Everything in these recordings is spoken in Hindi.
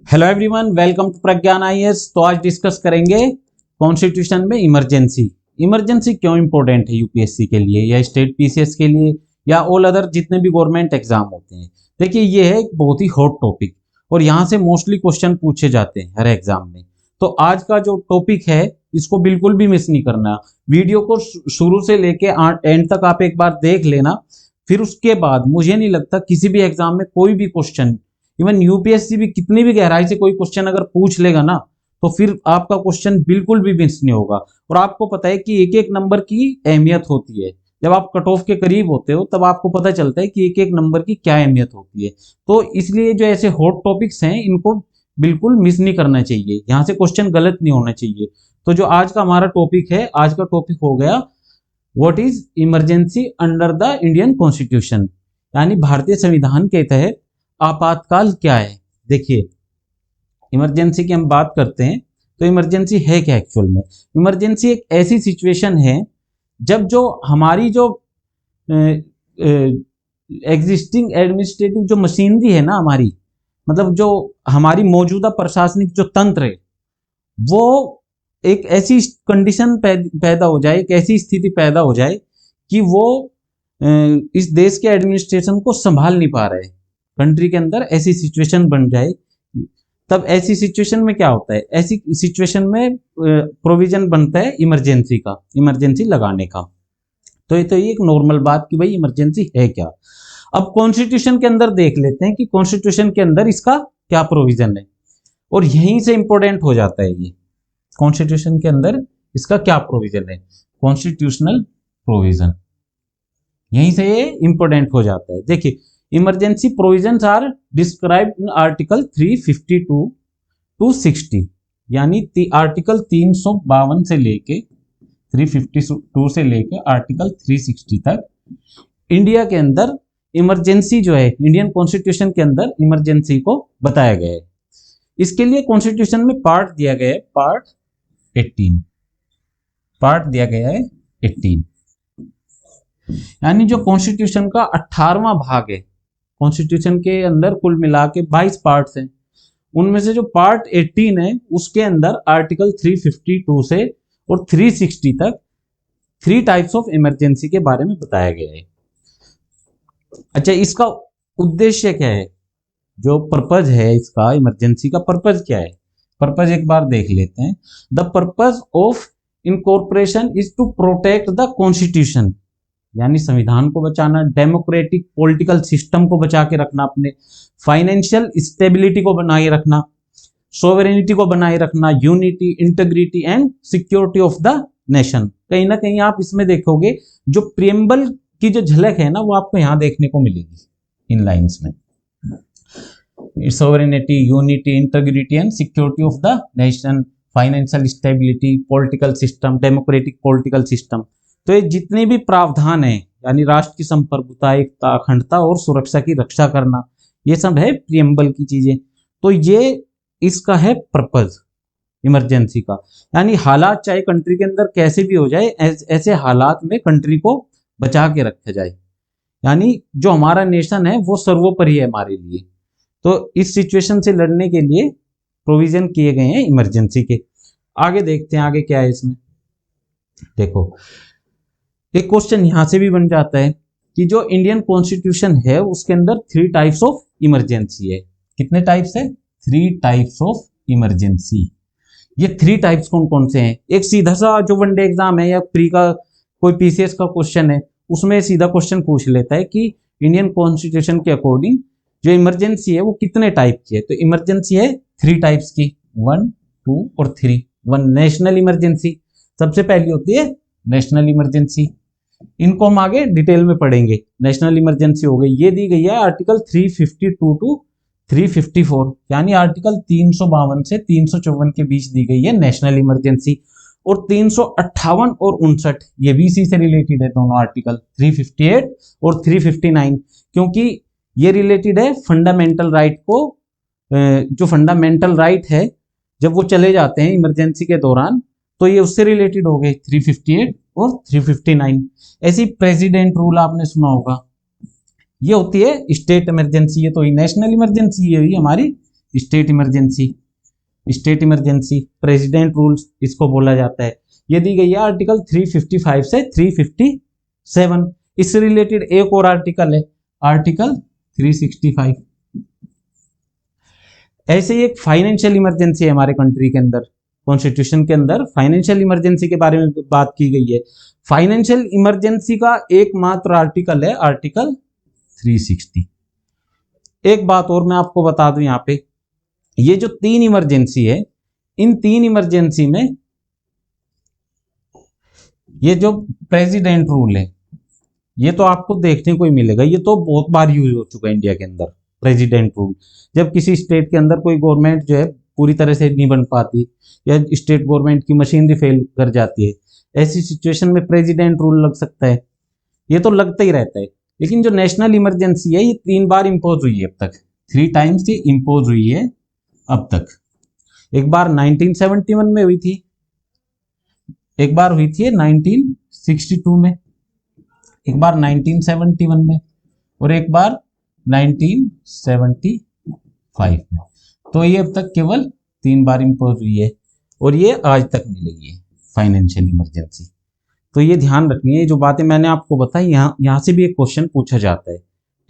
Hello everyone, welcome to Pragyan IAS. तो आज डिस्कस करेंगे कॉन्स्टिट्यूशन में इमरजेंसी क्यों इंपॉर्टेंट है यूपीएससी के लिए या स्टेट पीसीएस के लिए या ऑल अदर जितने भी गवर्नमेंट एग्जाम होते हैं। देखिए, ये है एक बहुत ही हॉट टॉपिक और यहाँ से मोस्टली क्वेश्चन पूछे जाते हैं हर एग्जाम में। तो आज का जो टॉपिक है इसको बिल्कुल भी मिस नहीं करना। वीडियो को शुरू से लेके एंड तक आप एक बार देख लेना, फिर उसके बाद मुझे नहीं लगता किसी भी एग्जाम में कोई भी क्वेश्चन, इवन यूपीएससी भी कितनी भी गहराई से कोई क्वेश्चन अगर पूछ लेगा ना, तो फिर आपका क्वेश्चन बिल्कुल भी मिस नहीं होगा। और आपको पता है कि एक एक नंबर की अहमियत होती है। जब आप कट ऑफ के करीब होते हो तब आपको पता चलता है कि एक एक नंबर की क्या अहमियत होती है। तो इसलिए जो ऐसे हॉट टॉपिक्स हैं इनको बिल्कुल मिस नहीं करना चाहिए, यहाँ से क्वेश्चन गलत नहीं होना चाहिए। तो जो आज का हमारा टॉपिक है, आज का टॉपिक हो गया what is emergency under the Indian constitution, यानी भारतीय संविधान के तहत आपातकाल क्या है। देखिए, इमरजेंसी की हम बात करते हैं तो इमरजेंसी है क्या एक्चुअल में। इमरजेंसी एक ऐसी सिचुएशन है जब जो हमारी जो एग्जिस्टिंग एडमिनिस्ट्रेटिव जो मशीनरी है ना हमारी, मतलब जो हमारी मौजूदा प्रशासनिक जो तंत्र है, वो एक ऐसी कंडीशन पैदा हो जाए, एक ऐसी स्थिति पैदा हो जाए कि वो इस देश के एडमिनिस्ट्रेशन को संभाल नहीं पा रहे। कंट्री के अंदर ऐसी सिचुएशन बन जाए, तब ऐसी सिचुएशन में क्या होता है, ऐसी सिचुएशन में प्रोविजन बनता है इमरजेंसी का, इमरजेंसी लगाने का। तो ये एक नॉर्मल बात कि भाई इमरजेंसी है क्या। अब कॉन्स्टिट्यूशन के अंदर देख लेते हैं कि कॉन्स्टिट्यूशन के अंदर इसका क्या प्रोविजन है, और यहीं से इंपॉर्टेंट हो जाता है ये कॉन्स्टिट्यूशन के अंदर इसका क्या प्रोविजन है। कॉन्स्टिट्यूशनल प्रोविजन यहीं से ये इंपॉर्टेंट हो जाता है। देखिए, emergency provisions are described in article 352 to 60, यानी आर्टिकल 352 से लेके 352 से लेके आर्टिकल 360 तक इंडिया के अंदर इमरजेंसी जो है, इंडियन कॉन्स्टिट्यूशन के अंदर इमरजेंसी को बताया गया है। इसके लिए कॉन्स्टिट्यूशन में पार्ट दिया गया है, पार्ट दिया गया है 18, यानी जो कॉन्स्टिट्यूशन का 18वां भाग है। कॉन्स्टिट्यूशन के अंदर कुल मिला के 22 पार्ट्स हैं, उनमें से जो पार्ट 18 है उसके अंदर आर्टिकल 352 से और 360 तक 3 टाइप्स ऑफ इमरजेंसी के बारे में बताया गया है। अच्छा, इसका उद्देश्य क्या है, जो पर्पज है इसका, इमरजेंसी का पर्पज क्या है, पर्पज एक बार देख लेते हैं। The purpose of incorporation is to protect the constitution, यानी संविधान को बचाना, डेमोक्रेटिक पॉलिटिकल सिस्टम को बचा के रखना, अपने फाइनेंशियल स्टेबिलिटी को बनाए रखना, सोवरेनिटी को बनाए रखना, unity, integrity and security of the nation. कहीं ना कहीं आप इसमें देखोगे जो प्रियम्बल की जो झलक है ना, वो आपको यहाँ देखने को मिलेगी इन लाइंस में। Sovereignty, unity, integrity and security of the nation, financial stability, political system, democratic political system. तो ये जितने भी प्रावधान है, यानी राष्ट्र की संप्रभुता, एकता, अखंडता और सुरक्षा की रक्षा करना, ये सब है प्रियम्बल की चीजें। तो ये इसका है पर्पज इमरजेंसी का, यानी हालात चाहे कंट्री के अंदर कैसे भी हो जाए, ऐसे हालात में कंट्री को बचा के रखा जाए, यानी जो हमारा नेशन है वो सर्वोपरि है हमारे लिए। तो इस सिचुएशन से लड़ने के लिए प्रोविजन किए गए हैं इमरजेंसी के। आगे देखते हैं आगे क्या है इसमें। देखो, एक क्वेश्चन यहां से भी बन जाता है कि जो इंडियन कॉन्स्टिट्यूशन है उसके अंदर 3 टाइप्स ऑफ इमरजेंसी है। कितने टाइप्स है? 3 टाइप्स ऑफ इमरजेंसी। ये 3 टाइप्स कौन कौन से हैं? एक सीधा सा जो वनडे एग्जाम है या प्री का कोई पीसीएस का क्वेश्चन है, उसमें सीधा क्वेश्चन पूछ लेता है कि इंडियन कॉन्स्टिट्यूशन के अकॉर्डिंग जो इमरजेंसी है वो कितने टाइप की है। तो इमरजेंसी है 3 टाइप्स की, 1, 2 और 3। 1 नेशनल इमरजेंसी, सबसे पहली होती है नेशनल इमरजेंसी। इनको हम आगे डिटेल में पढ़ेंगे। नेशनल इमरजेंसी हो गई, ये दी गई है आर्टिकल 352 टू 354, यानी आर्टिकल 352 से 354 के बीच दी गई है नेशनल इमरजेंसी। और 358 और 59 ये भी इसी से रिलेटेड है, दोनों आर्टिकल 358 और 359, क्योंकि ये रिलेटेड है फंडामेंटल राइट को। जो फंडामेंटल राइट है जब वो चले जाते हैं इमरजेंसी के दौरान, तो ये उससे रिलेटेड हो गए 358 और 359। ऐसी प्रेसिडेंट रूल आपने सुना होगा, ये होती है स्टेट इमरजेंसी। ये तो नेशनल इमरजेंसी, ये हुई हमारी state emergency, state emergency, president rules इसको बोला जाता है। ये दी गई है आर्टिकल 355 से 357। इससे रिलेटेड एक और आर्टिकल है, आर्टिकल 365। ऐसे ही एक फाइनेंशियल इमरजेंसी है हमारे कंट्री के अंदर, कॉन्स्टिट्यूशन के अंदर फाइनेंशियल इमरजेंसी के बारे में बात की गई है। फाइनेंशियल इमरजेंसी का एकमात्र आर्टिकल है आर्टिकल 360। एक बात और मैं आपको बता दूं, यहाँ पे ये जो 3 इमरजेंसी है, इन 3 इमरजेंसी में ये जो प्रेसिडेंट रूल है, ये तो आपको देखने को ही मिलेगा, ये तो बहुत बार यूज हो चुका है इंडिया के अंदर। प्रेसिडेंट रूल, जब किसी स्टेट के अंदर कोई गवर्नमेंट जो है पूरी तरह से नहीं बन पाती या स्टेट गवर्नमेंट की मशीनरी फेल कर जाती है, ऐसी सिचुएशन में प्रेसिडेंट रूल लग सकता है, ये तो लगता ही रहता है। लेकिन जो नेशनल इमरजेंसी है, ये 3 बार इम्पोज हुई है अब तक, 3 टाइम्स ये इम्पोज हुई है अब तक। एक बार 1971 में हुई थी, एक बार हुई थी 1962 में, एक बार 1971 में, और एक बार 1975 में। तो ये अब तक केवल 3 बार इम्पोज हुई है और ये आज तक नहीं लगी है फाइनेंशियल इमरजेंसी। तो ये ध्यान रखनी है, जो बातें मैंने आपको बताई, यहाँ से भी एक क्वेश्चन पूछा जाता है।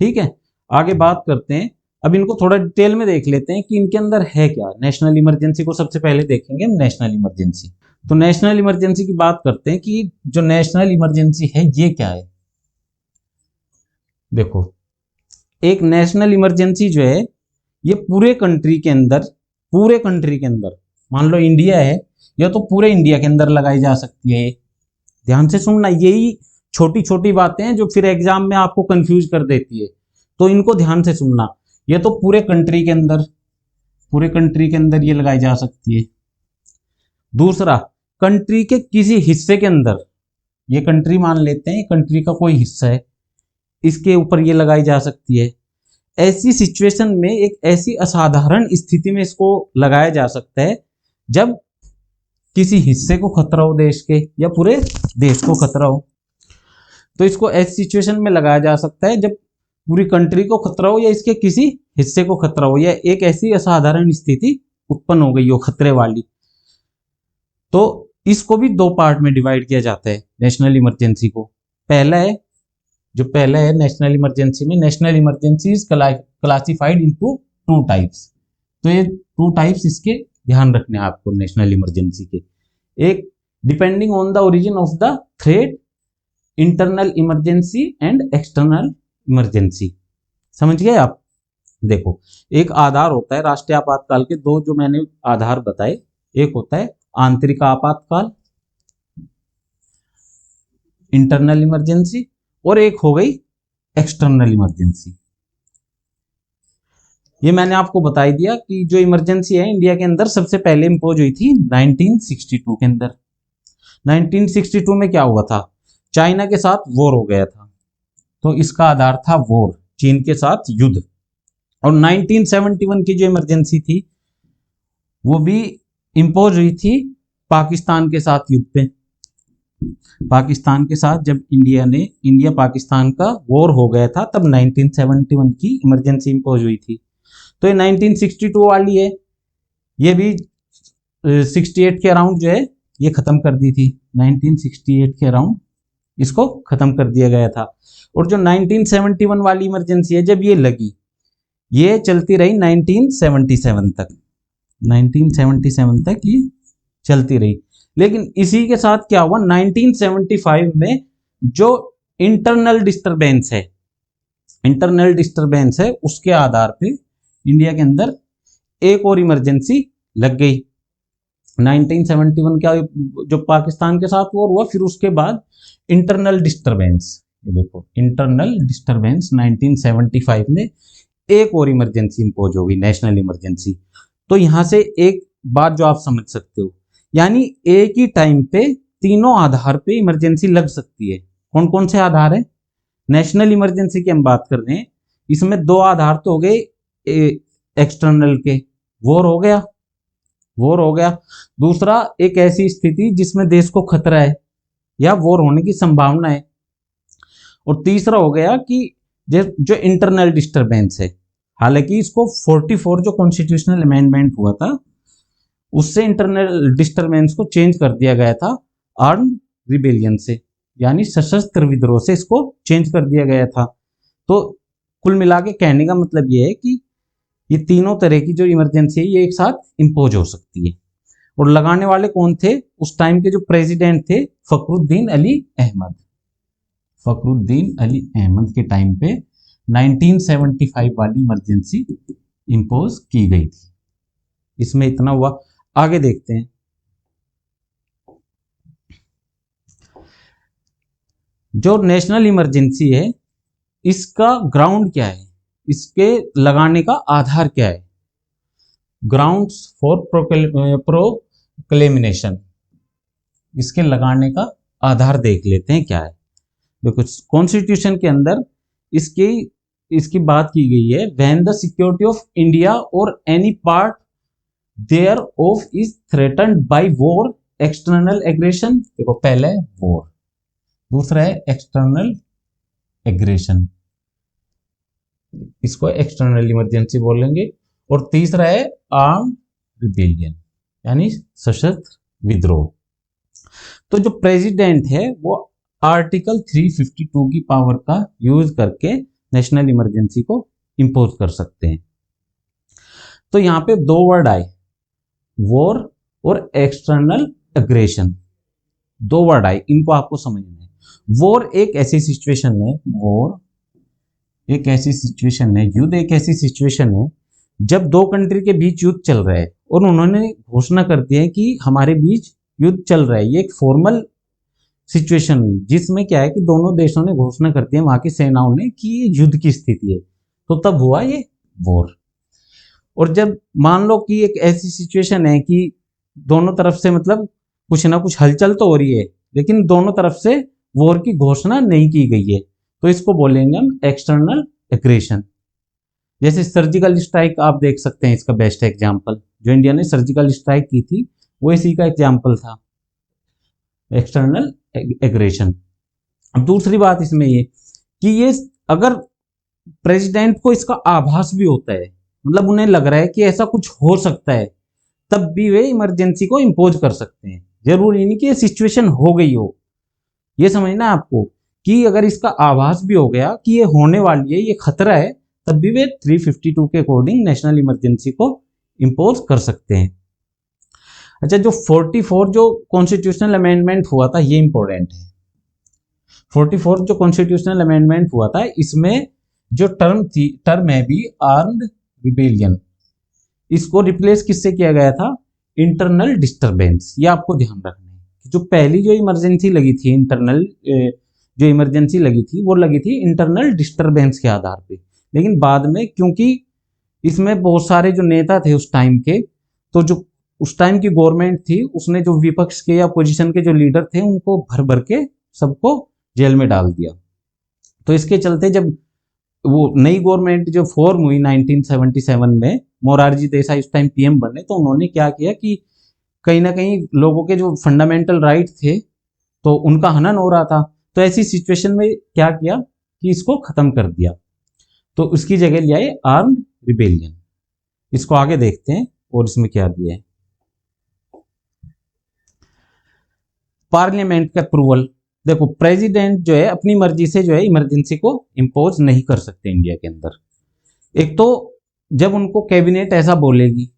ठीक है, आगे बात करते हैं। अब इनको थोड़ा डिटेल में देख लेते हैं कि इनके अंदर है क्या। नेशनल इमरजेंसी को सबसे पहले देखेंगे हम, नेशनल इमरजेंसी। तो नेशनल इमरजेंसी की बात करते हैं कि जो नेशनल इमरजेंसी है ये क्या है। देखो, एक नेशनल इमरजेंसी जो है ये पूरे कंट्री के अंदर, मान लो इंडिया है, या तो पूरे इंडिया के अंदर लगाई जा सकती है। ध्यान से सुनना, यही छोटी छोटी बातें हैं जो फिर एग्जाम में आपको कंफ्यूज कर देती है, तो इनको ध्यान से सुनना। ये तो पूरे कंट्री के अंदर ये लगाई जा सकती है। दूसरा, कंट्री के किसी हिस्से के अंदर, ये कंट्री मान लेते हैं, कंट्री का कोई हिस्सा है, इसके ऊपर ये लगाई जा सकती है। ऐसी सिचुएशन में, एक ऐसी असाधारण स्थिति में इसको लगाया जा सकता है जब किसी हिस्से को खतरा हो देश के, या पूरे देश को खतरा हो। तो इसको ऐसी सिचुएशन में लगाया जा सकता है जब पूरी कंट्री को खतरा हो या इसके किसी हिस्से को खतरा हो, या एक ऐसी असाधारण स्थिति उत्पन्न हो गई हो खतरे वाली। तो इसको भी 2 पार्ट में डिवाइड किया जाता है नेशनल इमरजेंसी को। पहला है नेशनल इमरजेंसी में, national emergency is classified into 2 types. तो ये 2 टाइप्स इसके ध्यान रखने हैं आपको नेशनल इमरजेंसी के। एक, depending on the origin of the threat, internal emergency and external emergency. समझ गए आप? देखो, एक आधार होता है राष्ट्रीय आपातकाल के, 2 जो मैंने आधार बताए, एक होता है आंतरिक आपातकाल, इंटरनल इमरजेंसी, और एक हो गई एक्सटर्नल इमरजेंसी। ये मैंने आपको बता ही दिया कि जो इमरजेंसी है इंडिया के अंदर सबसे पहले इंपोज हुई थी 1962 के अंदर। 1962 में क्या हुआ था? चाइना के साथ वॉर हो गया था, तो इसका आधार था वॉर, चीन के साथ युद्ध। और 1971 की जो इमरजेंसी थी वो भी इंपोज हुई थी पाकिस्तान के साथ युद्ध पे। पाकिस्तान के साथ जब इंडिया पाकिस्तान का वॉर हो गया था, तब 1971 की इमरजेंसी इंपोज हुई थी। तो ये 1962 वाली है, ये भी 68 के अराउंड जो है ये खत्म कर दी थी। 1968 के अराउंड इसको खत्म कर दिया गया था। और जो 1971 वाली इमरजेंसी है, जब ये लगी, ये चलती रही 1977 तक। 1977 तक ये चलती रही। लेकिन इसी के साथ क्या हुआ, 1975 में जो इंटरनल डिस्टरबेंस है उसके आधार पे इंडिया के अंदर एक और इमरजेंसी लग गई। 1971 का जो पाकिस्तान के साथ वॉर हुआ, फिर उसके बाद इंटरनल डिस्टरबेंस, ये देखो इंटरनल डिस्टरबेंस 1975 में एक और इमरजेंसी इंपोज हो गई, नेशनल इमरजेंसी। तो यहां से एक बात जो आप समझ सकते हो, यानी एक ही टाइम पे तीनों आधार पे इमरजेंसी लग सकती है। कौन कौन से आधार है? नेशनल इमरजेंसी की हम बात कर रहे हैं, इसमें 2 आधार तो हो गए एक्सटर्नल के, वॉर हो गया। दूसरा, एक ऐसी स्थिति जिसमें देश को खतरा है या वॉर होने की संभावना है। और तीसरा हो गया कि जो इंटरनल डिस्टरबेंस है, हालांकि इसको 44 जो कॉन्स्टिट्यूशनल अमेंडमेंट हुआ था उससे इंटरनल डिस्टरबेंस को चेंज कर दिया गया था आर्म्ड रिबेलियन से, यानी सशस्त्र विद्रोह से इसको चेंज कर दिया गया था। तो कुल मिला के कहने का मतलब ये है कि ये तीनों तरह की जो इमरजेंसी है ये एक साथ इम्पोज हो सकती है। और लगाने वाले कौन थे? उस टाइम के जो प्रेसिडेंट थे फखरुद्दीन अली अहमद। फखरुद्दीन अली अहमद के टाइम पे 1975 वाली इमरजेंसी इम्पोज की गई थी। इसमें इतना हुआ। आगे देखते हैं। जो नेशनल इमरजेंसी है इसका ग्राउंड क्या है, इसके लगाने का आधार क्या है? ग्राउंड्स फॉर प्रोक्लेमिनेशन, इसके लगाने का आधार देख लेते हैं क्या है। देखो कॉन्स्टिट्यूशन के अंदर इसकी बात की गई है, when the security of India और any part there of is threatened by war, external aggression. देखो पहले वॉर, दूसरा है एक्सटर्नल एग्रेशन, इसको एक्सटर्नल इमरजेंसी बोलेंगे, और तीसरा है आर्म रिबेलियन यानी सशस्त्र विद्रोह। तो जो प्रेसिडेंट है वो आर्टिकल 352 की पावर का यूज करके नेशनल इमरजेंसी को इंपोज कर सकते हैं। तो यहां पे दो वर्ड आए, वॉर और एक्सटर्नल एग्रेशन, दो वर्ड आए, इनको आपको समझना है। वॉर एक ऐसी सिचुएशन है, वॉर एक ऐसी सिचुएशन है, युद्ध एक ऐसी सिचुएशन है जब दो कंट्री के बीच युद्ध चल रहा है और उन्होंने घोषणा कर दी है कि हमारे बीच युद्ध चल रहा है। ये एक फॉर्मल सिचुएशन हुई जिसमें क्या है कि दोनों देशों ने घोषणा कर दी है, वहां की सेनाओं ने, कि ये युद्ध की स्थिति है, तो तब हुआ ये वॉर। और जब मान लो कि एक ऐसी सिचुएशन है कि दोनों तरफ से मतलब कुछ ना कुछ हलचल तो हो रही है लेकिन दोनों तरफ से वॉर की घोषणा नहीं की गई है, तो इसको बोलेंगे हम एक्सटर्नल एग्रेशन। जैसे सर्जिकल स्ट्राइक आप देख सकते हैं, इसका बेस्ट एग्जांपल जो इंडिया ने सर्जिकल स्ट्राइक की थी वो इसी का एग्जांपल था, एक्सटर्नल एग्रेशन। अब दूसरी बात इसमें ये कि ये अगर प्रेसिडेंट को इसका आभास भी होता है, मतलब उन्हें लग रहा है कि ऐसा कुछ हो सकता है, तब भी वे इमरजेंसी को इंपोज कर सकते हैं। जरूरी नहीं कि ये सिचुएशन हो गई हो, ये समझना है आपको कि अगर इसका आभास भी हो गया कि ये होने वाली है, ये खतरा है, तब भी वे 352 के अकॉर्डिंग नेशनल इमरजेंसी को इंपोज कर सकते हैं। अच्छा, जो 44 जो कॉन्स्टिट्यूशनल अमेंडमेंट हुआ था ये इंपॉर्टेंट है। 44 जो कॉन्स्टिट्यूशनल अमेंडमेंट हुआ था इसमें जो टर्म है भी आर्म्ड रिबेलियन, इसको रिप्लेस किससे किया गया था? Internal disturbance. ये आपको ध्यान रखना है। जो पहली जो इमरजेंसी लगी थी, इंटरनल जो इमरजेंसी लगी थी वो लगी थी इंटरनल डिस्टरबेंस के आधार पे, लेकिन बाद में क्योंकि इसमें बहुत सारे जो नेता थे उस टाइम के, तो जो उस टाइम की गवर्नमेंट थी उसने जो विपक्ष के या अपोजिशन के जो लीडर थे उनको भर भर के सबको जेल में डाल दिया। तो इसके चलते जब वो नई गवर्नमेंट जो फॉर्म हुई 1977 में, मोरारजी देसाई उस टाइम पीएम बने, तो उन्होंने क्या किया कि कहीं ना कहीं लोगों के जो फंडामेंटल राइट थे तो उनका हनन हो रहा था, तो ऐसी सिचुएशन में क्या किया कि इसको खत्म कर दिया, तो उसकी जगह लिया है आर्म्ड रिबेलियन। इसको आगे देखते हैं और इसमें क्या दिया है। पार्लियामेंट का अप्रूवल। देखो प्रेसिडेंट जो है अपनी मर्जी से जो है इमरजेंसी को इंपोज नहीं कर सकते इंडिया के अंदर। एक तो जब उनको कैबिनेट ऐसा बोलेगी,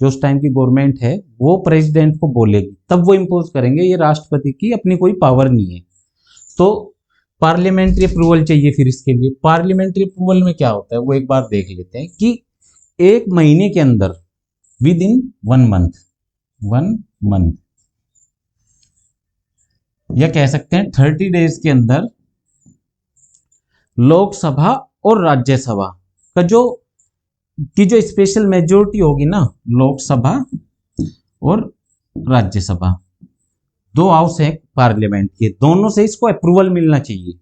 जो उस टाइम की गवर्नमेंट है वो प्रेसिडेंट को बोलेगी तब वो इंपोज करेंगे, ये राष्ट्रपति की अपनी कोई पावर नहीं है। तो पार्लियामेंट्री अप्रूवल चाहिए। फिर इसके लिए पार्लियामेंट्री अप्रूवल में क्या होता है वो एक बार देख लेते हैं कि एक महीने के अंदर, विद इन 1 मंथ, या कह सकते हैं 30 डेज के अंदर लोकसभा और राज्यसभा का जो स्पेशल मेजोरिटी होगी ना, लोकसभा और राज्यसभा दो हाउस है पार्लियामेंट के, दोनों से इसको अप्रूवल मिलना चाहिए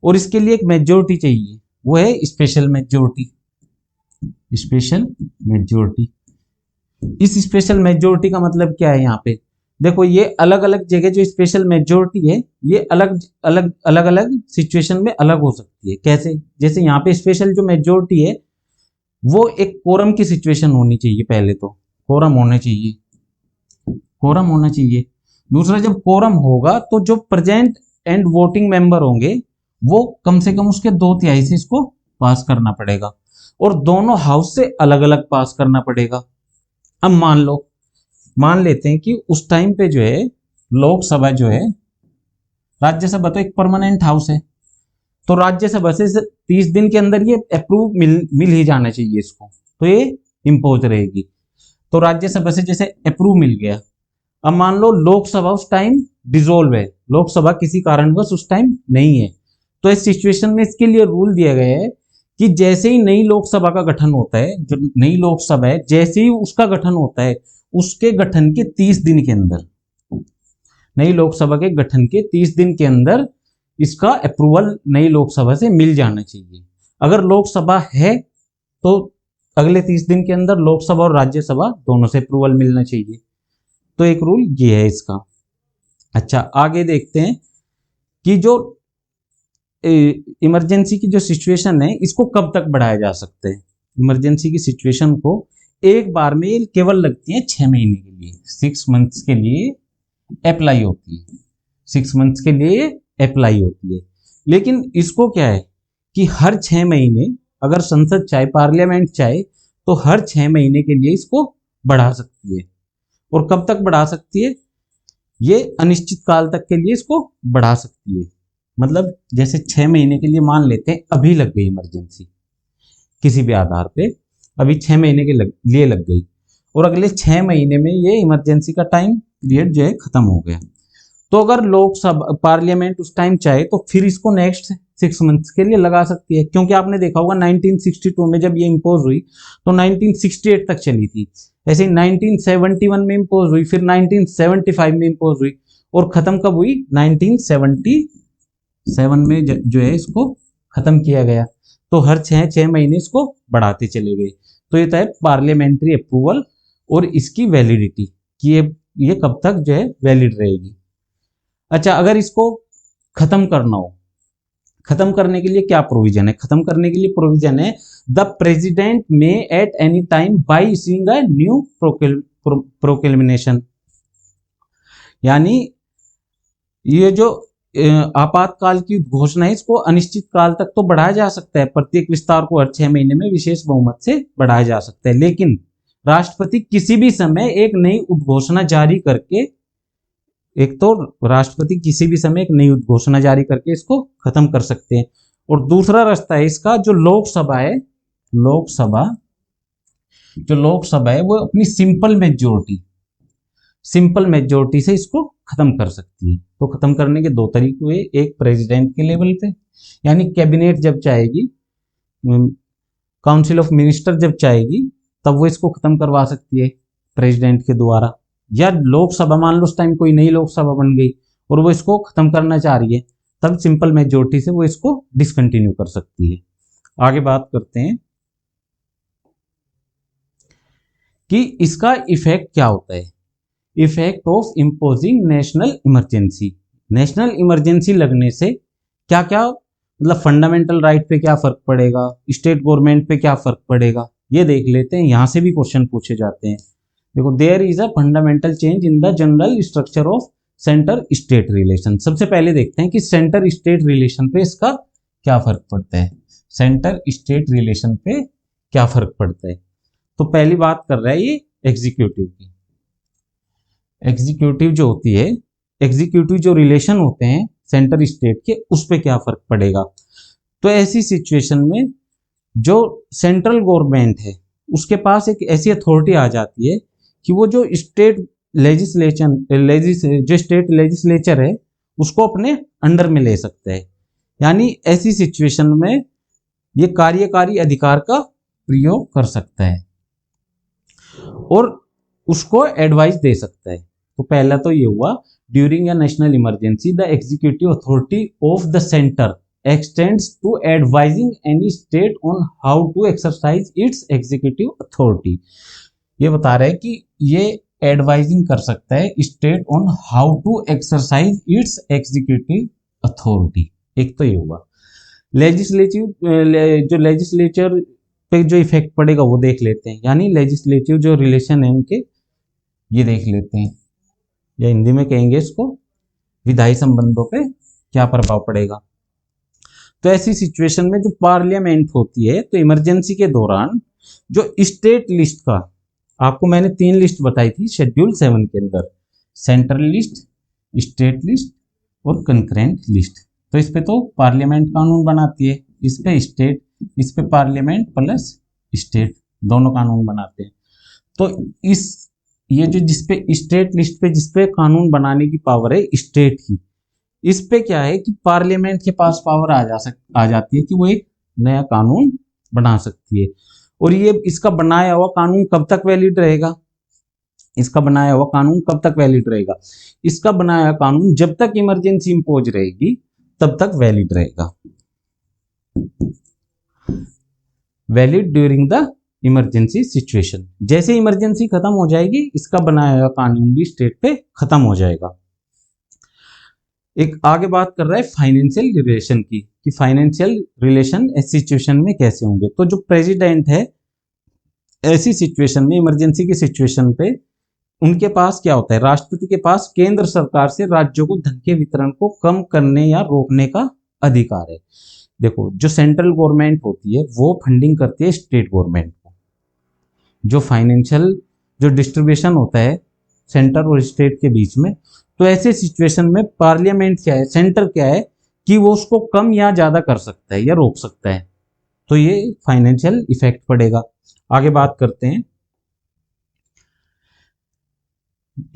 और इसके लिए एक मेजोरिटी चाहिए, वो है स्पेशल मेजोरिटी। स्पेशल मेजोरिटी, इस स्पेशल मेजोरिटी का मतलब क्या है? यहाँ पे देखो ये अलग अलग जगह जो स्पेशल मेजोरिटी है ये अलग अलग सिचुएशन में अलग हो सकती है। कैसे? जैसे यहाँ पे स्पेशल जो मेजोरिटी है वो एक कोरम की सिचुएशन होनी चाहिए। पहले तो कोरम होना चाहिए, कोरम होना चाहिए। दूसरा, जब कोरम होगा तो जो प्रेजेंट एंड वोटिंग मेंबर होंगे वो कम से कम उसके 2/3 से इसको पास करना पड़ेगा, और दोनों हाउस से अलग अलग पास करना पड़ेगा। अब मान लेते हैं कि उस टाइम पे जो है लोकसभा जो है, राज्यसभा तो एक परमानेंट हाउस है, तो राज्यसभा से 30 दिन के अंदर ये अप्रूव मिल ही जाना चाहिए इसको, तो ये इम्पोज रहेगी। तो राज्यसभा से जैसे अप्रूव मिल गया, अब मान लो लोकसभा उस टाइम डिसॉल्व है, लोकसभा किसी कारणवश उस टाइम नहीं है, तो इस सिचुएशन में इसके लिए रूल दिया गया है कि जैसे ही नई लोकसभा का गठन होता है, जो नई लोकसभा है जैसे ही उसका गठन होता है, उसके गठन के 30 दिन के अंदर, नई लोकसभा के गठन के 30 दिन के अंदर इसका अप्रूवल नई लोकसभा से मिल जाना चाहिए। अगर लोकसभा है तो अगले 30 दिन के अंदर लोकसभा और राज्यसभा दोनों से अप्रूवल मिलना चाहिए। तो एक रूल ये है इसका। अच्छा, आगे देखते हैं कि जो इमरजेंसी की जो सिचुएशन है इसको कब तक बढ़ाया जा सकता है। इमरजेंसी की सिचुएशन को एक बार में केवल लगती है 6 महीने के लिए, 6 मंथ्स के लिए अप्लाई होती है, 6 मंथ्स के लिए अप्लाई होती है। लेकिन इसको क्या है कि हर 6 महीने अगर संसद चाहे, पार्लियामेंट चाहे, तो हर 6 महीने के लिए इसको बढ़ा सकती है। और कब तक बढ़ा सकती है? ये अनिश्चित काल तक के लिए इसको बढ़ा सकती है। मतलब जैसे 6 महीने के लिए मान लेते हैं अभी लग गई इमरजेंसी किसी भी आधार पे, अभी 6 महीने के लिए लग गई, और अगले 6 महीने में ये इमरजेंसी का टाइम पीरियड जो है खत्म हो गया, तो अगर लोकसभा पार्लियामेंट उस टाइम चाहे तो फिर इसको नेक्स्ट 6 मंथ्स के लिए लगा सकती है। क्योंकि आपने देखा होगा 1962 में जब ये इम्पोज हुई तो 1968 तक चली थी, ऐसे ही 1971 में इम्पोज हुई, फिर 1975 में इम्पोज हुई, और खत्म कब हुई? 1977 में जो है इसको खत्म किया गया। तो हर 6 महीने इसको बढ़ाते चले गए। तो ये था पार्लियामेंट्री अप्रूवल और इसकी वैलिडिटी कि ये कब तक जो है वैलिड रहेगी। अच्छा, अगर इसको खत्म करना हो, खत्म करने के लिए क्या प्रोविजन है? खत्म करने के लिए प्रोविजन है the president may at any time bye issuing a new proclamation, यानी ये जो आपातकाल की घोषणा है इसको अनिश्चित काल तक तो बढ़ाया जा सकता है, प्रत्येक विस्तार को हर 6 महीने में विशेष बहुमत से बढ़ाया जा सकता है, लेकिन राष्ट्रपति किसी भी समय एक नई उद्घोषणा जारी करके, एक तो राष्ट्रपति किसी भी समय एक नई उद्घोषणा जारी करके इसको खत्म कर सकते हैं, और दूसरा रास्ता है इसका, जो लोकसभा है, लोकसभा है वो अपनी सिंपल मेजोरिटी से इसको खत्म कर सकती है। तो खत्म करने के 2 तरीके हुए, एक प्रेसिडेंट के लेवल पे, यानी कैबिनेट जब चाहेगी, काउंसिल ऑफ मिनिस्टर जब चाहेगी तब वो इसको खत्म करवा सकती है प्रेसिडेंट के द्वारा, या लोकसभा, मान लो उस टाइम कोई नई लोकसभा बन गई और वो इसको खत्म करना चाह रही है, तब सिंपल मेजोरिटी से वो इसको डिसकंटिन्यू कर सकती है। आगे बात करते हैं कि इसका इफेक्ट क्या होता है। Effect of imposing national emergency. National emergency लगने से क्या क्या, मतलब फंडामेंटल राइट पे क्या फर्क पड़ेगा, स्टेट गवर्नमेंट पे क्या फर्क पड़ेगा, ये देख लेते हैं। यहां से भी क्वेश्चन पूछे जाते हैं। देखो, there is a fundamental change in the general structure of centre state relation. सबसे पहले देखते हैं कि सेंटर स्टेट रिलेशन पे इसका क्या फर्क पड़ता है। सेंटर स्टेट रिलेशन पे क्या फर्क पड़ता है? तो पहली बात कर रहा है ये एग्जीक्यूटिव की। एग्जीक्यूटिव जो होती है, एग्जीक्यूटिव जो रिलेशन होते हैं सेंटर स्टेट के, उस पे क्या फर्क पड़ेगा? तो ऐसी सिचुएशन में जो सेंट्रल गवर्नमेंट है उसके पास एक ऐसी अथॉरिटी आ जाती है कि वो जो स्टेट लेजिस्लेचर है उसको अपने अंडर में ले सकता है। यानी ऐसी सिचुएशन में ये कार्यकारी अधिकार का प्रयोग कर सकता है और उसको एडवाइस दे सकता है। तो पहला तो ये हुआ, during a national emergency the executive authority of the centre extends to advising any state on how to exercise its executive authority। ये बता रहा है कि ये एडवाइजिंग कर सकता है state on how to exercise its executive authority. एक तो ये हुआ। लेजिस्लेटिव जो लेजिस्लेचर पे जो इफेक्ट पड़ेगा वो देख लेते हैं, यानी लेजिस्लेटिव जो रिलेशन है उनके ये देख लेते हैं, या हिंदी में कहेंगे इसको विधायी संबंधों पे क्या प्रभाव पड़ेगा। तो ऐसी सिचुएशन में जो पार्लियामेंट होती है, तो इमरजेंसी के दौरान जो स्टेट लिस्ट का, आपको मैंने 3 लिस्ट बताई थी शेड्यूल 7 के अंदर, सेंट्रल लिस्ट, स्टेट लिस्ट और कंकरेंट लिस्ट। तो इस पे तो पार्लियामेंट कानून बनाती है, इस पे स्टेट, इस पे पार्लियामेंट प्लस स्टेट दोनों कानून बनाते हैं। तो ये जो जिसपे स्टेट लिस्ट पे जिसपे कानून बनाने की पावर है स्टेट की, इस पे क्या है कि पार्लियामेंट के पास पावर आ जाती है कि वो एक नया कानून बना सकती है। और ये इसका बनाया हुआ कानून कब तक वैलिड रहेगा, इसका बनाया हुआ कानून कब तक वैलिड रहेगा, इसका बनाया हुआ कानून जब तक इमरजेंसी इंपोज रहेगी तब तक वैलिड रहेगा, valid during the emergency situation. जैसे इमरजेंसी खत्म हो जाएगी इसका बनाया हुआ कानून भी स्टेट पे खत्म हो जाएगा। एक आगे बात कर रहा है फाइनेंशियल रिलेशन की, कि फाइनेंशियल रिलेशन इस सिचुएशन में कैसे होंगे। तो जो प्रेसिडेंट है ऐसी सिचुएशन में, इमरजेंसी की सिचुएशन पे उनके पास क्या होता है, राष्ट्रपति के पास केंद्र सरकार से राज्यों को धन के वितरण को कम करने या रोकने का अधिकार है। देखो जो सेंट्रल गवर्नमेंट होती है वो फंडिंग करती है स्टेट गवर्नमेंट को, जो फाइनेंशियल जो डिस्ट्रीब्यूशन होता है सेंटर और स्टेट के बीच में। तो ऐसे सिचुएशन में पार्लियामेंट क्या है, सेंटर क्या है कि वो उसको कम या ज्यादा कर सकता है या रोक सकता है। तो ये फाइनेंशियल इफेक्ट पड़ेगा। आगे बात करते हैं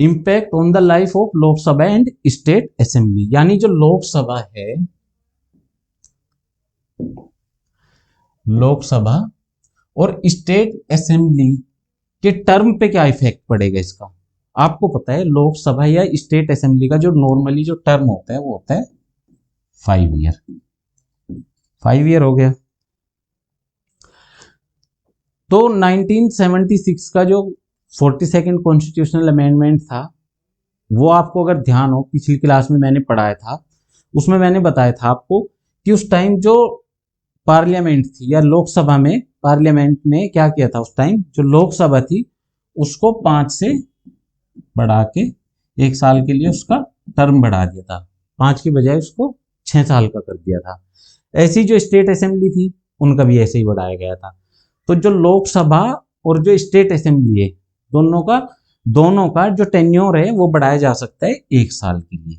impact on the life of Lok Sabha and state assembly, यानी जो लोकसभा है, लोकसभा और स्टेट असेंबली के टर्म पे क्या इफेक्ट पड़ेगा इसका। आपको पता है लोकसभा या स्टेट असेंबली का जो नॉर्मली जो टर्म होता है वो होता है 5 ईयर, 5 ईयर हो गया। तो 1976 का जो 42nd कॉन्स्टिट्यूशनल अमेंडमेंट था वो आपको अगर ध्यान हो, पिछली क्लास में मैंने पढ़ाया था, उसमें मैंने बताया था आपको कि उस टाइम जो पार्लियामेंट थी या लोकसभा में, पार्लियामेंट ने क्या किया था उस टाइम, जो लोकसभा थी उसको 5 से बढ़ा के 1 साल के लिए उसका टर्म बढ़ा दिया था, 5 की बजाय उसको 6 साल का कर दिया था। ऐसी जो स्टेट असेंबली थी उनका भी ऐसे ही बढ़ाया गया था। तो जो लोकसभा और जो स्टेट असेंबली है दोनों का जो टेन्योर है वो बढ़ाया जा सकता है 1 साल के लिए,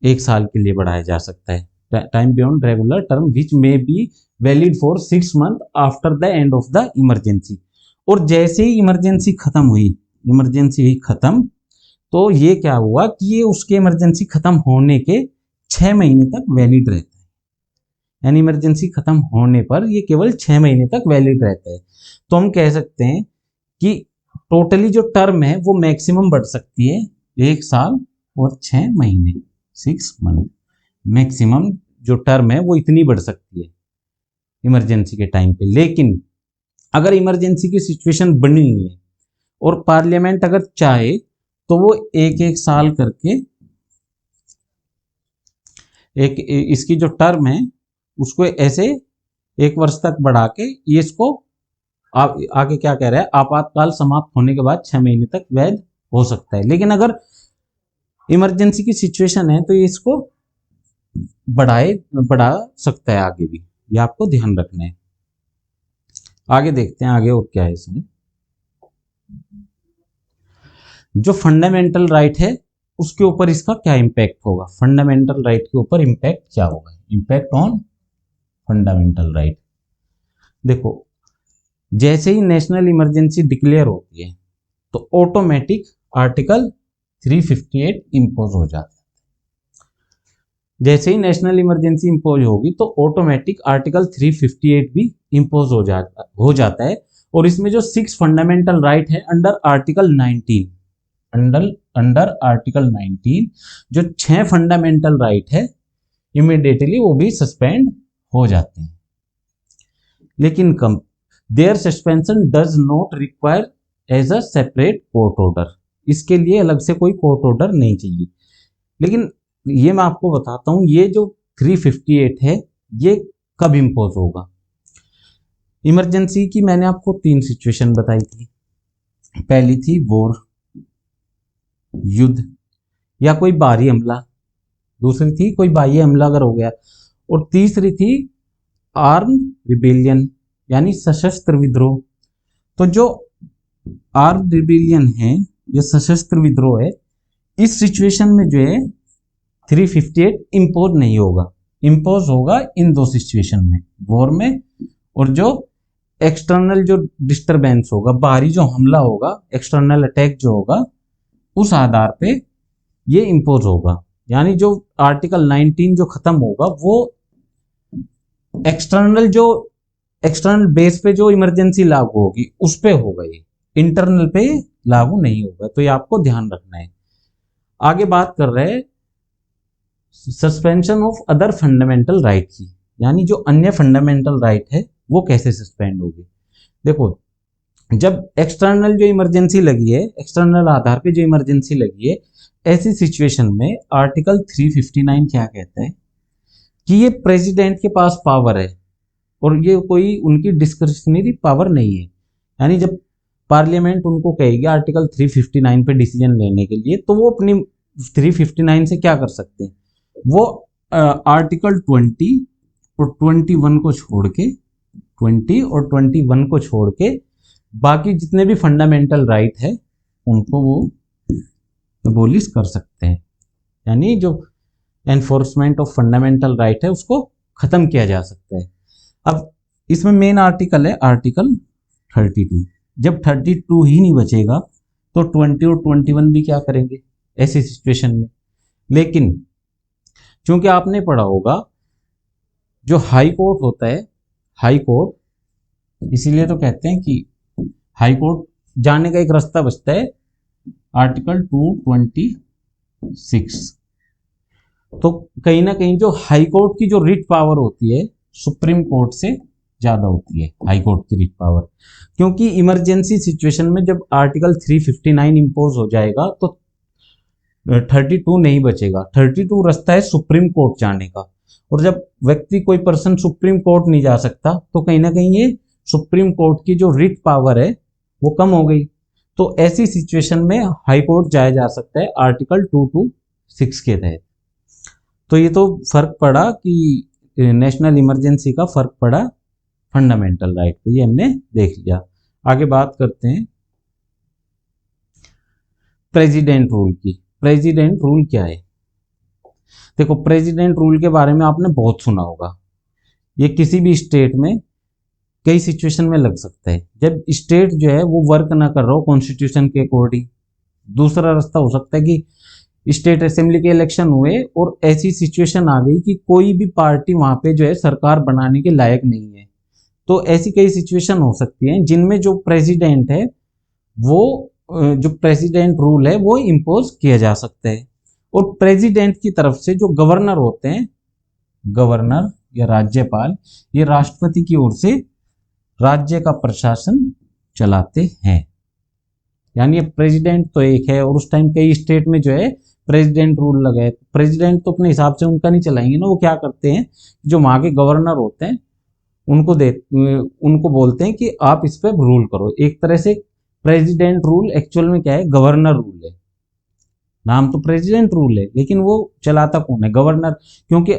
1 साल के लिए बढ़ाया जा सकता है। Time beyond regular term which may be valid for 6 month after the end of the emergency. और जैसे ही इमरजेंसी खत्म हुई, इमरजेंसी हुई खत्म, तो ये क्या हुआ कि ये उसके इमरजेंसी खत्म होने के 6 महीने तक वैलिड रहता है, यानी इमरजेंसी खत्म होने पर ये केवल 6 महीने तक वैलिड रहता है। तो हम कह सकते हैं कि टोटली जो टर्म है वो मैक्सिमम बढ़ सकती है 1 साल और 6 महीने, 6 मंथ मैक्सिमम जो टर्म है वो इतनी बढ़ सकती है इमरजेंसी के टाइम पे। लेकिन अगर इमरजेंसी की सिचुएशन बनी हुई है और पार्लियामेंट अगर चाहे तो वो 1-1 साल करके इसकी जो टर्म है उसको ऐसे 1 वर्ष तक बढ़ा के ये इसको आगे क्या कह रहा है, आपातकाल समाप्त होने के बाद 6 महीने तक वैध हो सकता है। लेकिन अगर इमरजेंसी की सिचुएशन है तो ये इसको बढ़ा सकता है आगे भी, ये आपको ध्यान रखना है। आगे देखते हैं आगे और क्या है इसमें। जो फंडामेंटल राइट है उसके ऊपर इसका क्या इंपैक्ट होगा, फंडामेंटल राइट के ऊपर इंपैक्ट क्या होगा, इंपैक्ट ऑन फंडामेंटल राइट। देखो जैसे ही नेशनल इमरजेंसी डिक्लेयर होती है तो ऑटोमेटिक आर्टिकल 358 इंपोज हो जाता है। जैसे ही नेशनल इमरजेंसी इंपोज होगी तो ऑटोमेटिक आर्टिकल 358 भी इंपोज हो जाता है। और इसमें जो 6 फंडामेंटल राइट है अंडर आर्टिकल 19, अंडर आर्टिकल 19 जो 6 फंडामेंटल राइट है इमीडिएटली वो भी सस्पेंड हो जाते हैं। लेकिन come there suspension does not require as a separate court order, इसके लिए अलग से कोई कोर्ट ऑर्डर नहीं चाहिए। लेकिन ये मैं आपको बताता हूं ये जो 358 है ये कब इंपोज होगा, इमरजेंसी की मैंने आपको 3 सिचुएशन बताई थी। पहली थी वॉर, युद्ध या कोई बाहरी हमला, दूसरी थी कोई बाह्य हमला अगर हो गया, और तीसरी थी आर्म रिबेलियन यानी सशस्त्र विद्रोह। तो जो आर्म रिबेलियन है, ये सशस्त्र विद्रोह है, इस सिचुएशन में जो है 358 इम्पोज नहीं होगा। इम्पोज होगा इन 2 सिचुएशन में, वॉर में और जो एक्सटर्नल जो डिस्टरबेंस होगा, बाहरी जो हमला होगा, एक्सटर्नल अटैक जो होगा, उस आधार पे ये इम्पोज होगा। यानी जो आर्टिकल 19 जो खत्म होगा वो एक्सटर्नल बेस पे जो इमरजेंसी लागू होगी उस पे होगा, ये इंटरनल पे लागू नहीं होगा। तो ये आपको ध्यान रखना है। आगे बात कर रहे हैं suspension of other fundamental right की, यानी जो अन्य फंडामेंटल राइट है वो कैसे सस्पेंड होगी। देखो, जब एक्सटर्नल जो इमरजेंसी लगी है, एक्सटर्नल आधार पे जो इमरजेंसी लगी है, ऐसी सिचुएशन में आर्टिकल 359 क्या कहता है कि ये प्रेसिडेंट के पास पावर है और ये कोई उनकी डिस्क्रिशनरी पावर नहीं है। यानी जब पार्लियामेंट उनको कहेगी आर्टिकल 359 पे डिसीजन लेने के लिए, तो वो अपनी 359 से क्या कर सकते हैं, वो आर्टिकल 20 और 21 को छोड़ के, 20 और 21 को छोड़ के बाकी जितने भी फंडामेंटल राइट है उनको वो एबोलिश कर सकते हैं। यानी जो एनफोर्समेंट ऑफ फंडामेंटल राइट है उसको खत्म किया जा सकता है। अब इसमें मेन आर्टिकल है आर्टिकल 32। जब 32 ही नहीं बचेगा तो 20 और 21 भी क्या करेंगे ऐसी सिचुएशन में। लेकिन क्योंकि आपने पढ़ा होगा जो हाई कोर्ट होता है, हाई कोर्ट, इसीलिए तो कहते हैं कि हाई कोर्ट जाने का एक रास्ता बचता है आर्टिकल 226। तो कहीं ना कहीं जो हाई कोर्ट की जो रिट पावर होती है सुप्रीम कोर्ट से ज्यादा होती है हाई कोर्ट की रिट पावर, क्योंकि इमरजेंसी सिचुएशन में जब आर्टिकल 359 इंपोज हो जाएगा तो 32 नहीं बचेगा। 32 रास्ता है सुप्रीम कोर्ट जाने का, और जब व्यक्ति कोई पर्सन सुप्रीम कोर्ट नहीं जा सकता तो कहीं ना कहीं ये सुप्रीम कोर्ट की जो रिट पावर है वो कम हो गई। तो ऐसी सिचुएशन में हाई कोर्ट जाया जा सकता है आर्टिकल 226 के तहत। तो ये तो फर्क पड़ा कि नेशनल इमरजेंसी का फर्क पड़ा फंडामेंटल राइट पे, ये हमने देख लिया। आगे बात करते हैं प्रेसिडेंट रूल की। प्रेसिडेंट रूल क्या है? देखो, प्रेसिडेंट रूल के बारे में आपने बहुत सुना होगा। ये किसी भी स्टेट में कई सिचुएशन में लग सकता है। जब स्टेट जो है वो वर्क ना कर रहा हो कॉन्स्टिट्यूशन के अकॉर्डिंग। दूसरा रास्ता हो सकता है कि स्टेट असेंबली के इलेक्शन हुए और ऐसी सिचुएशन आ गई कि कोई भी पार्टी वहां पे जो है सरकार बनाने के लायक नहीं है। तो ऐसी कई सिचुएशन हो सकती हैं जिनमें जो प्रेसिडेंट है वो जो प्रेसिडेंट रूल है वो इम्पोज किया जा सकता है। और प्रेसिडेंट की तरफ से जो गवर्नर होते हैं, गवर्नर या राज्यपाल, ये राष्ट्रपति की ओर से राज्य का प्रशासन चलाते हैं। यानी प्रेसिडेंट तो एक है और उस टाइम कई स्टेट में जो है प्रेसिडेंट रूल लगा है। प्रेसिडेंट तो अपने हिसाब से उनका नहीं चलाएंगे ना, वो क्या करते हैं, जो वहां के गवर्नर होते हैं उनको बोलते हैं कि आप इस पर रूल करो। एक तरह से प्रेसिडेंट रूल एक्चुअल में क्या है, गवर्नर रूल है। नाम तो प्रेसिडेंट रूल है लेकिन वो चलाता कौन है, गवर्नर। क्योंकि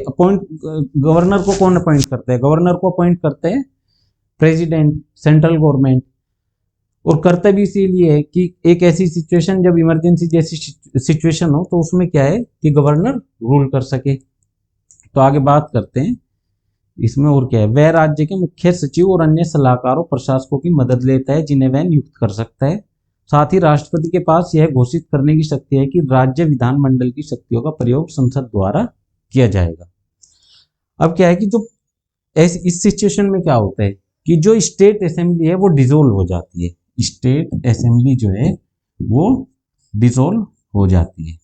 गवर्नर को कौन अपॉइंट करता है, गवर्नर को अपॉइंट करते हैं प्रेसिडेंट, सेंट्रल गवर्नमेंट। और करता भी इसीलिए है कि एक ऐसी सिचुएशन जब इमरजेंसी जैसी सिचुएशन हो तो उसमें क्या है कि गवर्नर रूल कर सके। तो आगे बात करते हैं इसमें और क्या है। वह राज्य के मुख्य सचिव और अन्य सलाहकारों प्रशासकों की मदद लेता है जिन्हें वह नियुक्त कर सकता है। साथ ही राष्ट्रपति के पास यह घोषित करने की शक्ति है कि राज्य विधानमंडल की शक्तियों का प्रयोग संसद द्वारा किया जाएगा। अब क्या है कि जो इस सिचुएशन में क्या होता है कि जो स्टेट असेंबली है वो डिसोल्व हो जाती है। स्टेट असेंबली जो है वो डिसोल्व हो जाती है।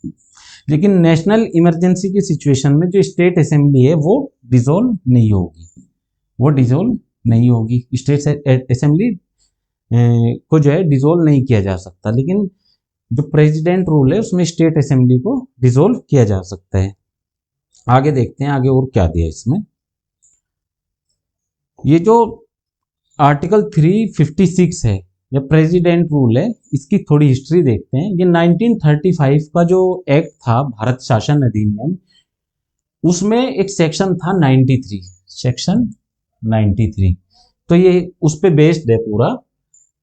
लेकिन नेशनल इमरजेंसी की सिचुएशन में जो स्टेट असेंबली है वो डिसोल्व नहीं होगी, वो डिसोल्व नहीं होगी। स्टेट असेंबली को जो है डिसोल्व नहीं किया जा सकता, लेकिन जो प्रेसिडेंट रूल है उसमें स्टेट असेंबली को डिसोल्व किया जा सकता है। आगे देखते हैं आगे और क्या दिया इसमें। ये जो आर्टिकल 356 है, ये प्रेसिडेंट रूल है, इसकी थोड़ी हिस्ट्री देखते हैं। ये 1935 का जो एक्ट था, भारत शासन अधिनियम, उसमें एक सेक्शन था 93, सेक्शन 93। तो ये उस पे बेस्ड है पूरा।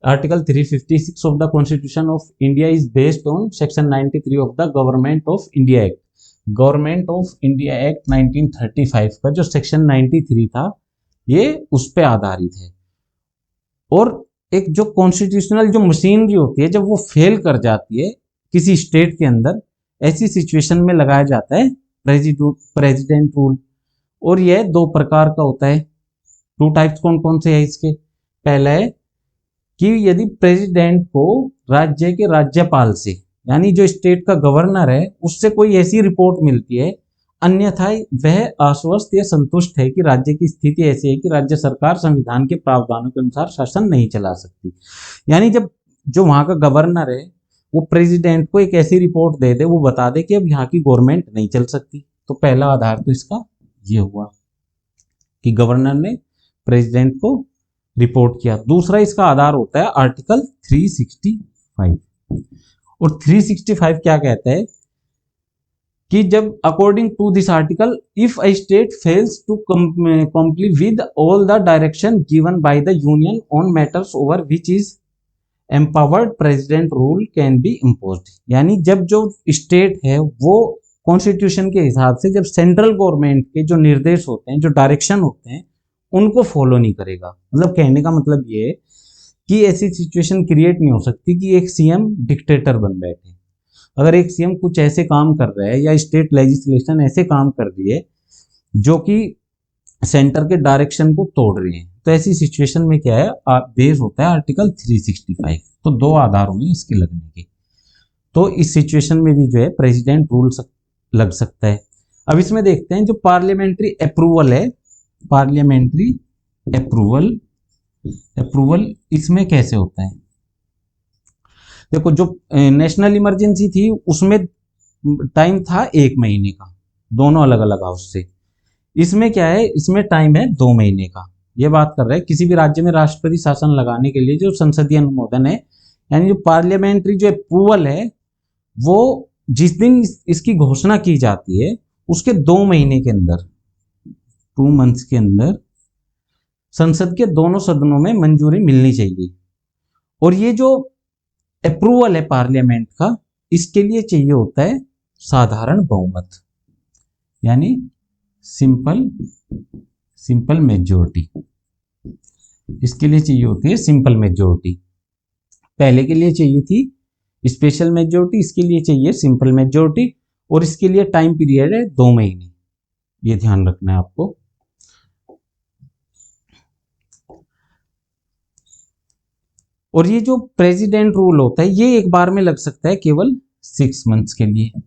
Article 356 of the constitution of India is based on section 93 of the government of India act. Government of India act 1935 का जो सेक्शन 93 था, ये उस पे आधारित है। और एक जो कॉन्स्टिट्यूशनल जो मशीनरी होती है, जब वो फेल कर जाती है किसी स्टेट के अंदर, ऐसी सिचुएशन में लगाया जाता है प्रेसिडेंट रूल। और यह दो प्रकार का होता है। टू टाइप्स कौन कौन से है इसके? पहला है कि यदि प्रेसिडेंट को राज्य के राज्यपाल से, यानी जो स्टेट का गवर्नर है, उससे कोई ऐसी रिपोर्ट मिलती है, अन्यथा वह आश्वस्त या संतुष्ट है कि राज्य की स्थिति ऐसी है कि राज्य सरकार संविधान के प्रावधानों के अनुसार शासन नहीं चला सकती। यानी जब जो वहां का गवर्नर है वो प्रेसिडेंट को एक ऐसी रिपोर्ट दे दे, वो बता दे कि अब यहाँ की गवर्नमेंट नहीं चल सकती, तो पहला आधार तो इसका ये हुआ कि गवर्नर ने प्रेसिडेंट को रिपोर्ट किया। दूसरा इसका आधार होता है आर्टिकल 365। और 365 क्या कहता है कि जब according to this article, if a state fails to comply with all the direction given by the union on matters over which is empowered, president rule can be imposed. यानी जब जो स्टेट है वो कॉन्स्टिट्यूशन के हिसाब से जब सेंट्रल गवर्नमेंट के जो निर्देश होते हैं, जो डायरेक्शन होते हैं, उनको फॉलो नहीं करेगा। मतलब कहने का मतलब ये है कि ऐसी सिचुएशन क्रिएट नहीं हो सकती कि एक सीएम डिक्टेटर बन बैठे। अगर एक सीएम कुछ ऐसे काम कर रहा है या स्टेट लेजिस्लेशन ऐसे काम कर रही है जो कि सेंटर के डायरेक्शन को तोड़ रही है, तो ऐसी सिचुएशन में क्या है, बेस होता है आर्टिकल 365। तो दो आधार हुए इसके लगने के। तो इस सिचुएशन में भी जो है प्रेसिडेंट रूल लग सकता है। अब इसमें देखते हैं जो पार्लियामेंट्री अप्रूवल है, पार्लियामेंट्री अप्रूवल इसमें कैसे होता है। देखो, जो नेशनल इमरजेंसी थी उसमें टाइम था 1 महीने का, दोनों अलग अलग हाउस से। इसमें क्या है, इसमें टाइम है 2 महीने का। ये बात कर रहे हैं किसी भी राज्य में राष्ट्रपति शासन लगाने के लिए जो संसदीय अनुमोदन है, यानी जो पार्लियामेंट्री जो अप्रूवल है, वो जिस दिन इसकी घोषणा की जाती है उसके 2 महीने के अंदर, 2 मंथ्स के अंदर संसद के दोनों सदनों में मंजूरी मिलनी चाहिए। और ये जो अप्रूवल है पार्लियामेंट का, इसके लिए चाहिए होता है साधारण बहुमत, यानी सिंपल मेजॉरिटी। इसके लिए चाहिए होती है सिंपल मेजॉरिटी। पहले के लिए चाहिए थी स्पेशल मेजॉरिटी, इसके लिए चाहिए सिंपल मेजॉरिटी। और इसके लिए टाइम पीरियड है 2 महीने, ये ध्यान रखना है आपको। और ये जो प्रेसिडेंट रूल होता है ये एक बार में लग सकता है केवल 6 मंथ्स के लिए।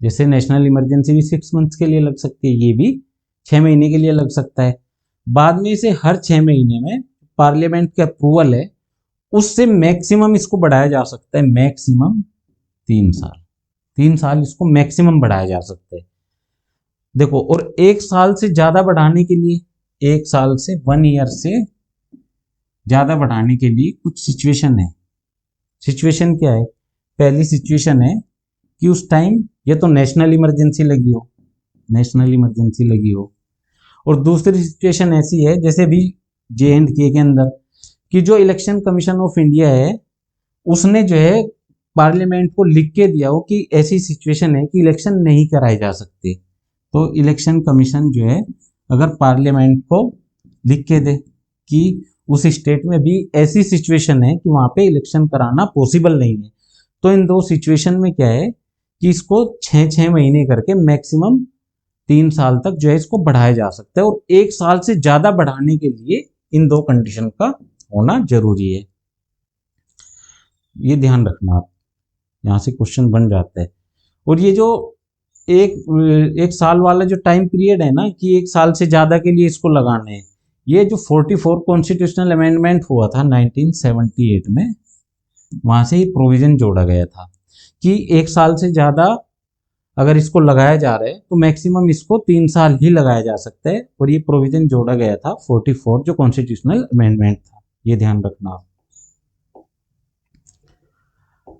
जैसे नेशनल इमरजेंसी भी 6 मंथ्स के लिए लग सकती है, ये भी 6 महीने के लिए लग सकता है। बाद में इसे हर 6 महीने में पार्लियामेंट के अप्रूवल है उससे मैक्सिमम इसको बढ़ाया जा सकता है, मैक्सिमम 3 साल। 3 साल इसको मैक्सिमम बढ़ाया जा सकता है। देखो, और 1 साल से ज्यादा बढ़ाने के लिए, 1 साल से 1 ईयर से ज्यादा बढ़ाने के लिए कुछ सिचुएशन है। सिचुएशन क्या है? पहली सिचुएशन है कि उस टाइम ये तो नेशनल इमरजेंसी लगी हो, नेशनल इमरजेंसी लगी हो। और दूसरी सिचुएशन ऐसी है जैसे भी JNK के अंदर कि जो इलेक्शन कमीशन ऑफ इंडिया है उसने जो है पार्लियामेंट को लिख के दिया हो कि ऐसी सिचुएशन है कि इलेक्शन नहीं कराए जा सकते। तो इलेक्शन कमीशन जो है अगर पार्लियामेंट को लिख के दे कि उस स्टेट में भी ऐसी सिचुएशन है कि वहां पे इलेक्शन कराना पॉसिबल नहीं है, तो इन दो सिचुएशन में क्या है कि इसको 6 महीने करके मैक्सिमम 3 साल तक जो है इसको बढ़ाया जा सकता है। और 1 साल से ज्यादा बढ़ाने के लिए इन 2 कंडीशन का होना जरूरी है, ये ध्यान रखना आप, यहां से क्वेश्चन बन जाता है। और ये जो एक साल वाला जो टाइम पीरियड है ना कि 1 साल से ज्यादा के लिए इसको लगाना है, ये जो 44 कॉन्स्टिट्यूशनल अमेंडमेंट हुआ था 1978 में, वहां से ही प्रोविजन जोड़ा गया था कि 1 साल से ज्यादा अगर इसको लगाया जा रहा है तो मैक्सिमम इसको 3 साल ही लगाया जा सकता है, और ये प्रोविजन जोड़ा गया था 44 जो कॉन्स्टिट्यूशनल अमेंडमेंट था, ये ध्यान रखना आप।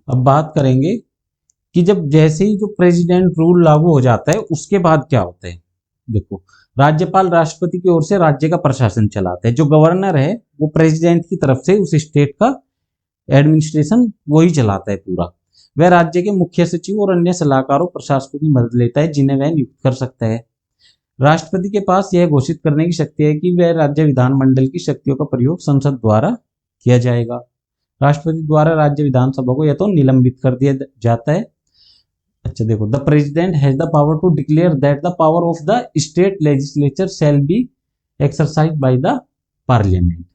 अब बात करेंगे कि जब जैसे ही जो प्रेसिडेंट रूल लागू हो जाता है उसके बाद क्या होता है। देखो, राज्यपाल राष्ट्रपति की ओर से राज्य का प्रशासन चलाता है, जो गवर्नर है वो प्रेसिडेंट की तरफ से उस स्टेट का एडमिनिस्ट्रेशन वही चलाता है पूरा। वह राज्य के मुख्य सचिव और अन्य सलाहकारों प्रशासकों की मदद लेता है जिन्हें वह नियुक्त कर सकता है। राष्ट्रपति के पास यह घोषित करने की शक्ति है कि वह राज्य विधानमंडल की शक्तियों का प्रयोग संसद द्वारा किया जाएगा। राष्ट्रपति द्वारा राज्य विधानसभा को या तो निलंबित कर दिया जाता है। अच्छा देखो, the president has the power to declare that the power of the state legislature shall be exercise by the parliament.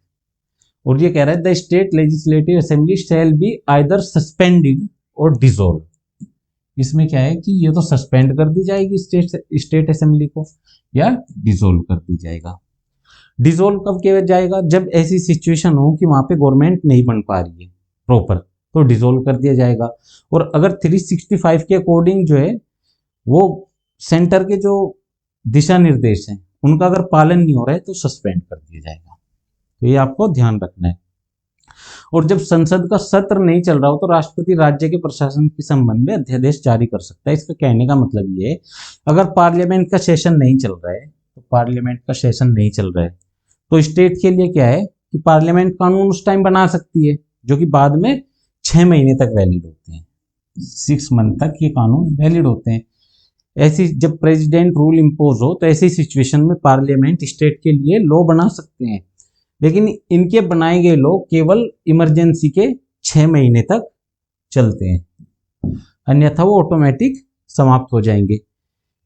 और ये कह रहा है the state legislative assembly shall be either suspended और डिसॉल्व। इसमें क्या है कि ये तो सस्पेंड कर दी जाएगी स्टेट असेंबली को, या डिसॉल्व कर दी जाएगा। डिसॉल्व कब किया जाएगा? जब ऐसी सिचुएशन हो कि वहां पे गवर्नमेंट नहीं बन पा रही है प्रॉपर, तो डिसॉल्व कर दिया जाएगा। और अगर 365 के अकॉर्डिंग जो है वो सेंटर के जो दिशा निर्देश हैं उनका अगर पालन नहीं हो रहा है तो सस्पेंड कर दिया जाएगा। तो ये आपको ध्यान रखना है। और जब संसद का सत्र नहीं चल रहा हो तो राष्ट्रपति राज्य के प्रशासन के संबंध में अध्यादेश जारी कर सकता है। इसका कहने का मतलब ये है, अगर पार्लियामेंट का सेशन नहीं चल रहा है तो स्टेट के लिए क्या है कि पार्लियामेंट कानून उस टाइम बना सकती है, जो कि बाद में 6 महीने तक वैलिड होते हैं। 6 मंथ तक ये कानून वैलिड होते हैं। ऐसी जब प्रेसिडेंट रूल इम्पोज हो तो ऐसी सिचुएशन में पार्लियामेंट स्टेट के लिए लॉ बना सकते हैं, लेकिन इनके बनाए गए लॉ केवल इमरजेंसी के 6 महीने तक चलते हैं, अन्यथा वो ऑटोमेटिक समाप्त हो जाएंगे।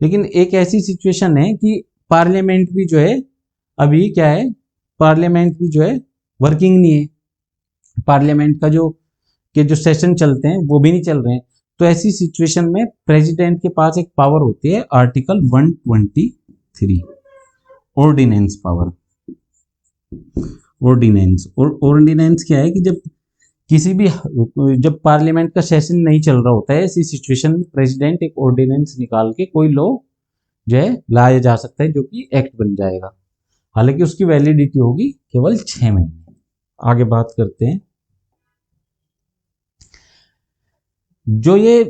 लेकिन एक ऐसी सिचुएशन है कि पार्लियामेंट भी जो है अभी क्या है, पार्लियामेंट भी जो है वर्किंग नहीं है, पार्लियामेंट का जो सेशन चलते हैं वो भी नहीं चल रहे हैं। तो ऐसी सिचुएशन में प्रेसिडेंट के पास एक पावर होती है आर्टिकल 123 ऑर्डिनेंस पावर। ऑर्डिनेंस क्या है कि जब पार्लियामेंट का सेशन नहीं चल रहा होता है, ऐसी सिचुएशन में प्रेसिडेंट एक ऑर्डिनेंस निकाल के कोई लॉ जो है लाया जा सकता है जो कि एक्ट बन जाएगा। हालांकि उसकी वैलिडिटी होगी केवल 6 महीने। आगे बात करते हैं। जो ये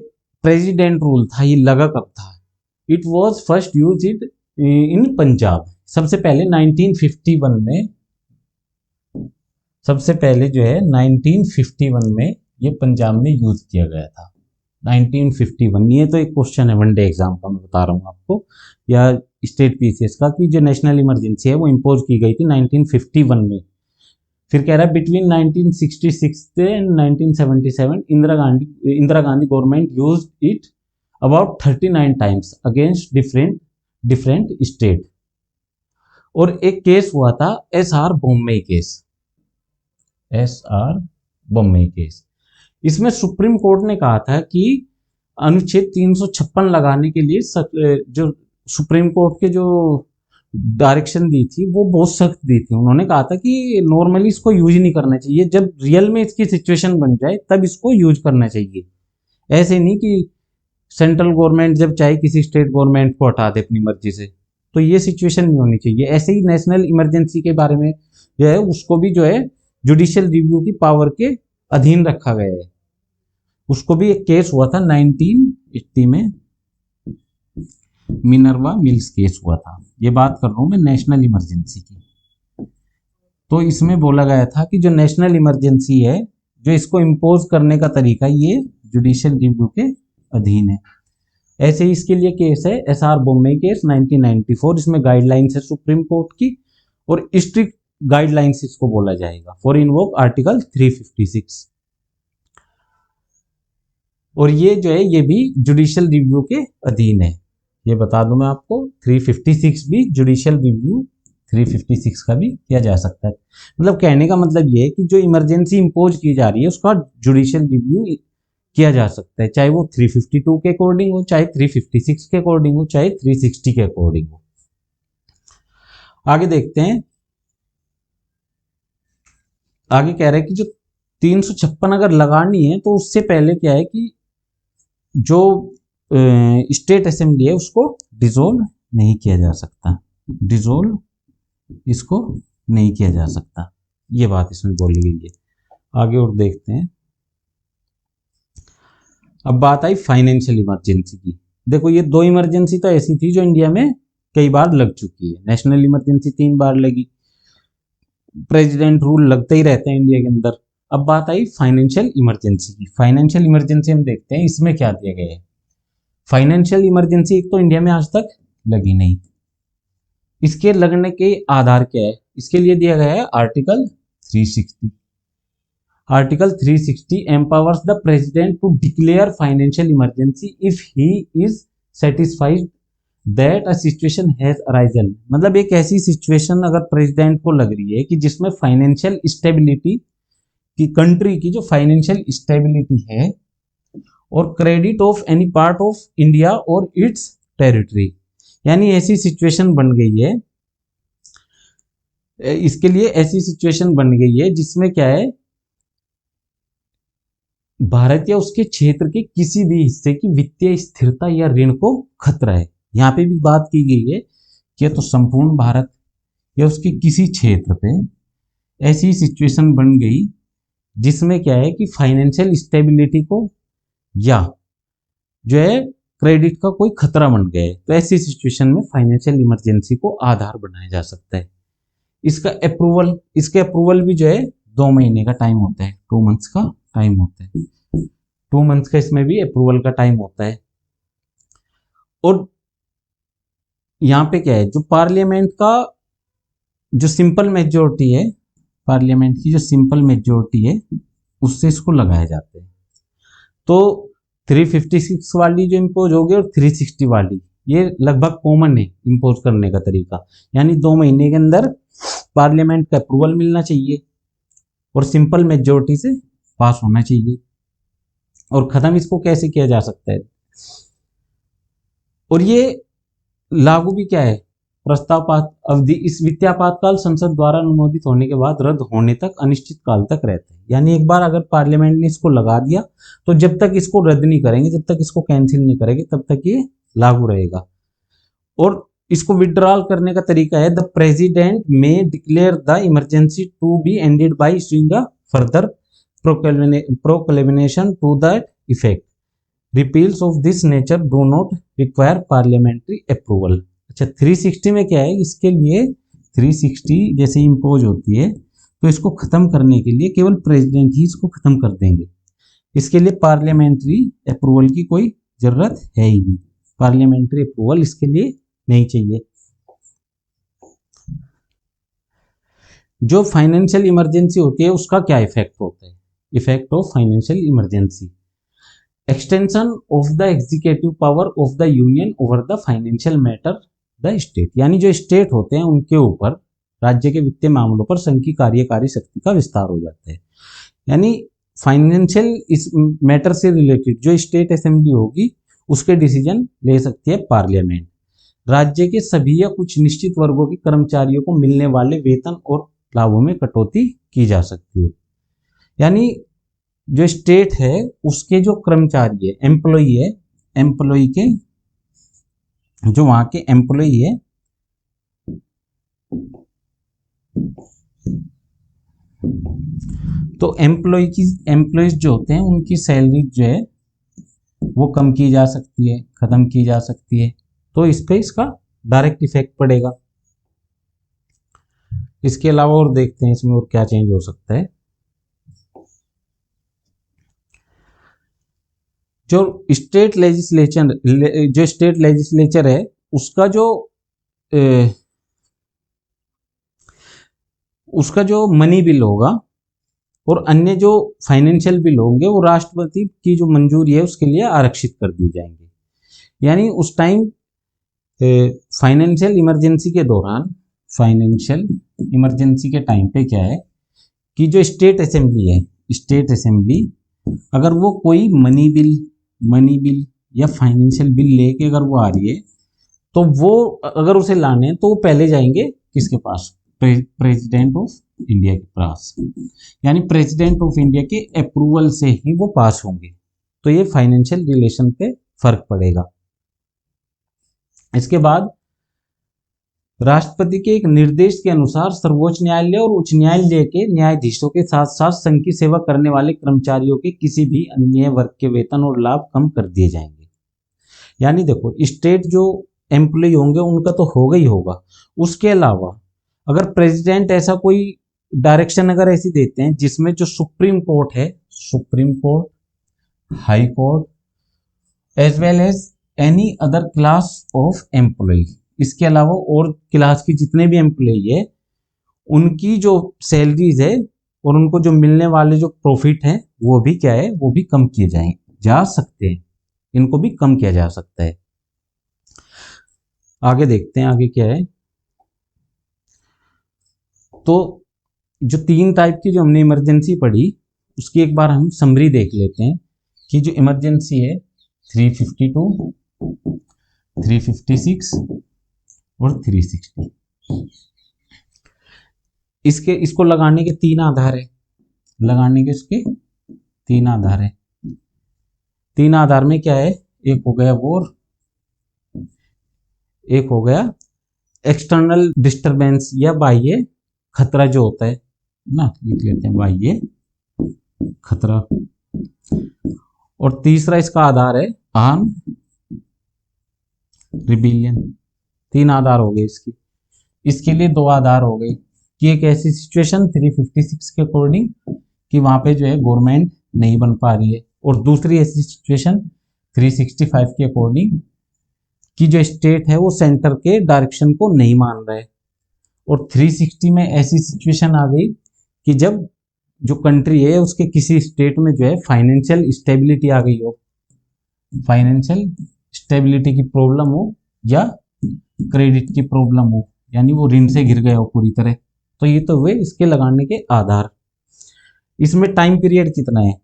प्रेसिडेंट रूल था ये लगा कब था? It was first use it in Punjab. सबसे पहले 1951 में, सबसे पहले जो है 1951 में ये पंजाब में यूज किया गया था। 1951, ये तो एक क्वेश्चन है वनडे एग्जाम का, मैं बता रहा हूँ आपको, या स्टेट पीसीएस का, कि जो नेशनल इमरजेंसी है वो इम्पोज की गई थी 1951 में। फिर कह रहा है बिटवीन 1966 से 1977 Indira Gandhi government used it about 39 times against different state. और एक केस हुआ था एसआर बॉम्बे केस। इसमें सुप्रीम कोर्ट ने कहा था कि अनुच्छेद 356 लगाने के लिए जो सुप्रीम कोर्ट के जो डायरेक्शन दी थी वो बहुत सख्त दी थी। उन्होंने कहा था कि नॉर्मली इसको यूज नहीं करना चाहिए, जब रियल में इसकी सिचुएशन बन जाए तब इसको यूज करना चाहिए। ऐसे नहीं कि सेंट्रल गवर्नमेंट जब चाहे किसी स्टेट गवर्नमेंट को हटा दे अपनी मर्जी से, तो ये सिचुएशन नहीं होनी चाहिए। ऐसे ही नेशनल इमरजेंसी के बारे में जो है उसको भी जो है जुडिशियल रिव्यू की पावर के अधीन रखा गया है। उसको भी एक केस हुआ था 1980 में, मिनर्वा मिल्स केस हुआ था। ये बात कर रहा हूं मैं नेशनल इमरजेंसी की। तो इसमें बोला गया था कि जो नेशनल इमरजेंसी है, जो इसको इम्पोज करने का तरीका ये जुडिशियल रिव्यू के अधीन है। ऐसे ही इसके लिए केस है एसआर बॉम्बे केस 1994। इसमें गाइडलाइंस है सुप्रीम कोर्ट की और स्ट्रिक्ट गाइडलाइंस इसको बोला जाएगा फॉर इनवोक आर्टिकल 356। और ये जो है ये भी जुडिशियल रिव्यू के अधीन है। ये बता दूं मैं आपको, 356 भी जुडिशियल रिव्यू 356 का भी किया जा सकता है। मतलब कहने का मतलब ये है कि जो इमरजेंसी इंपोज की जा रही है उसका जुडिशियल रिव्यू किया जा सकता है, चाहे वो 352 के अकॉर्डिंग हो, चाहे 356 के अकॉर्डिंग हो, चाहे 360 के अकॉर्डिंग हो। आगे देखते हैं। आगे कह रहा है कि जो 356 अगर लगानी है तो उससे पहले क्या है कि जो स्टेट असेंबली है उसको डिसॉल्व नहीं किया जा सकता, डिसॉल्व इसको नहीं किया जा सकता, ये बात इसमें बोली गई है। आगे और देखते हैं। अब बात आई फाइनेंशियल इमरजेंसी की। देखो ये दो इमरजेंसी तो ऐसी थी जो इंडिया में कई बार लग चुकी है। नेशनल इमरजेंसी 3 बार लगी, प्रेसिडेंट रूल लगते ही रहते हैं इंडिया के अंदर। अब बात आई फाइनेंशियल इमरजेंसी की। फाइनेंशियल इमरजेंसी हम देखते हैं इसमें क्या दिया गया है। फाइनेंशियल इमरजेंसी एक तो इंडिया में आज तक लगी नहीं, इसके लगने के आधार क्या है, इसके लिए दिया गया है article 360। Article 360 empowers the president to declare financial emergency if he is satisfied that a situation has arisen। मतलब एक ऐसी सिचुएशन अगर प्रेसिडेंट को लग रही है कि जिसमें फाइनेंशियल स्टेबिलिटी की, कंट्री की जो फाइनेंशियल स्टेबिलिटी है और credit of any part of India और इट्स टेरिटरी, यानी ऐसी सिचुएशन बन गई है, इसके लिए ऐसी सिचुएशन बन गई है जिसमें क्या है, भारत या उसके क्षेत्र के किसी भी हिस्से की वित्तीय स्थिरता या ऋण को खतरा है। यहाँ पे भी बात की गई है कि तो संपूर्ण भारत या उसके किसी क्षेत्र पे ऐसी सिचुएशन बन गई जिसमें क्या है कि फाइनेंशियल स्टेबिलिटी को या जो है क्रेडिट का कोई खतरा बन गया है, तो ऐसी सिचुएशन में फाइनेंशियल इमरजेंसी को आधार बनाया जा सकता है। इसका अप्रूवल, इसके अप्रूवल भी जो है 2 महीने का टाइम होता है, 2 मंथ्स का टाइम होता है, 2 मंथ्स का इसमें भी अप्रूवल का टाइम होता है। और यहाँ पे क्या है, जो पार्लियामेंट का जो सिंपल मेजोरिटी है, पार्लियामेंट की जो सिंपल मेजोरिटी है उससे इसको लगाया जाता है। तो 356 वाली जो इम्पोज होगी और 360 वाली ये लगभग कॉमन है इम्पोज करने का तरीका, यानी 2 महीने के अंदर पार्लियामेंट का अप्रूवल मिलना चाहिए और सिंपल मेजोरिटी से पास होना चाहिए। और खत्म इसको कैसे किया जा सकता है, और ये लागू भी क्या है, प्रस्तावपात अवधि इस वित्तीयापातकाल संसद द्वारा अनुमोदित होने के बाद रद्द होने तक अनिश्चित काल तक रहता है। यानी एक बार अगर पार्लियामेंट ने इसको लगा दिया तो जब तक इसको रद्द नहीं करेंगे, जब तक इसको कैंसिल नहीं करेंगे, तब तक ये लागू रहेगा। और इसको विड्रॉल करने का तरीका है, द प्रेसिडेंट में declare the emergency to be ended by issuing a further proclamation to that effect. Repeals of this nature do not require parliamentary approval। अच्छा 360 में क्या है, इसके लिए 360 जैसे इम्पोज होती है तो इसको खत्म करने के लिए केवल प्रेसिडेंट ही इसको खत्म कर देंगे, इसके लिए पार्लियामेंट्री अप्रूवल की कोई जरूरत है ही नहीं, पार्लियामेंट्री अप्रूवल इसके लिए नहीं चाहिए। जो फाइनेंशियल इमरजेंसी होती है उसका क्या इफेक्ट होता है, effect of financial emergency, extension of the executive power of the union over the financial matter the state. यानी जो स्टेट होते हैं उनके ऊपर राज्य के वित्तीय मामलों पर संघ की कार्यकारी शक्ति का विस्तार हो जाता है। यानी फाइनेंशियल इस मैटर से रिलेटेड जो स्टेट असेंबली होगी उसके डिसीजन ले सकती है पार्लियामेंट। राज्य के सभी या कुछ निश्चित वर्गों के कर्मचारियों को मिलने वाले वेतन और लाभों में कटौती की जा सकती है। यानी जो स्टेट है उसके जो कर्मचारी है, एम्प्लॉई है, एम्प्लॉई के जो वहां के एम्प्लॉई है तो एम्प्लॉयज जो होते हैं उनकी सैलरी जो है वो कम की जा सकती है, खत्म की जा सकती है, तो इस पे इसका डायरेक्ट इफेक्ट पड़ेगा। इसके अलावा और देखते हैं इसमें और क्या चेंज हो सकता है। जो स्टेट लेजिस्लेचर है उसका जो मनी बिल होगा और अन्य जो फाइनेंशियल बिल होंगे वो राष्ट्रपति की जो मंजूरी है उसके लिए आरक्षित कर दिए जाएंगे। यानी उस टाइम फाइनेंशियल इमरजेंसी के दौरान, फाइनेंशियल इमरजेंसी के टाइम पे क्या है कि जो स्टेट असेंबली है, स्टेट असेंबली अगर वो कोई मनी बिल या फाइनेंशियल बिल लेके अगर वो आ रही है तो वो अगर उसे लाने हैं तो वो पहले जाएंगे किसके पास, प्रेसिडेंट ऑफ इंडिया के पास। यानी प्रेसिडेंट ऑफ इंडिया के अप्रूवल से ही वो पास होंगे। तो ये फाइनेंशियल रिलेशन पे फर्क पड़ेगा। इसके बाद राष्ट्रपति के एक निर्देश के अनुसार सर्वोच्च न्यायालय और उच्च न्यायालय के न्यायाधीशों के साथ साथ संघ की सेवा करने वाले कर्मचारियों के किसी भी अन्य वर्ग के वेतन और लाभ कम कर दिए जाएंगे। यानी देखो, स्टेट जो एम्प्लॉय होंगे उनका तो होगा ही होगा, उसके अलावा अगर प्रेसिडेंट ऐसा कोई डायरेक्शन अगर ऐसी देते हैं जिसमें जो सुप्रीम कोर्ट है, supreme court, high court, as well as any other class of employ, इसके अलावा और क्लास की जितने भी एम्प्लॉय है उनकी जो सैलरीज है और उनको जो मिलने वाले जो प्रॉफिट है वो भी क्या है, वो भी कम किए जा सकते हैं, इनको भी कम किया जा सकता है। आगे देखते हैं आगे क्या है। तो जो 3 टाइप की जो हमने इमरजेंसी पढ़ी उसकी एक बार हम समरी देख लेते हैं कि जो इमरजेंसी है 352, 356 और 360, इसको लगाने के 3 आधार है, लगाने के इसके 3 आधार है। 3 आधार में क्या है, एक हो गया वॉर, एक हो गया एक्सटर्नल डिस्टरबेंस या बाह्य खतरा जो होता है ना, लिख लेते हैं बाह्य खतरा, और तीसरा इसका आधार है आर्म्ड रिबेलियन। 3 आधार हो गए इसके लिए 2 आधार हो गए कि एक ऐसी सिचुएशन 356 के अकॉर्डिंग कि वहां पे जो है गवर्नमेंट नहीं बन पा रही है, और दूसरी ऐसी सिचुएशन 365 के अकॉर्डिंग कि जो स्टेट है वो सेंटर के डायरेक्शन को नहीं मान रहा है, और 360 में ऐसी सिचुएशन आ गई कि जब जो कंट्री है उसके किसी स्टेट में जो है फाइनेंशियल स्टेबिलिटी आ गई हो, फाइनेंशियल स्टेबिलिटी की प्रॉब्लम हो या क्रेडिट की प्रॉब्लम हो, यानी वो ऋण से घिर गया हो पूरी तरह। तो ये तो हुए इसके लगाने के आधार। इसमें टाइम पीरियड कितना है,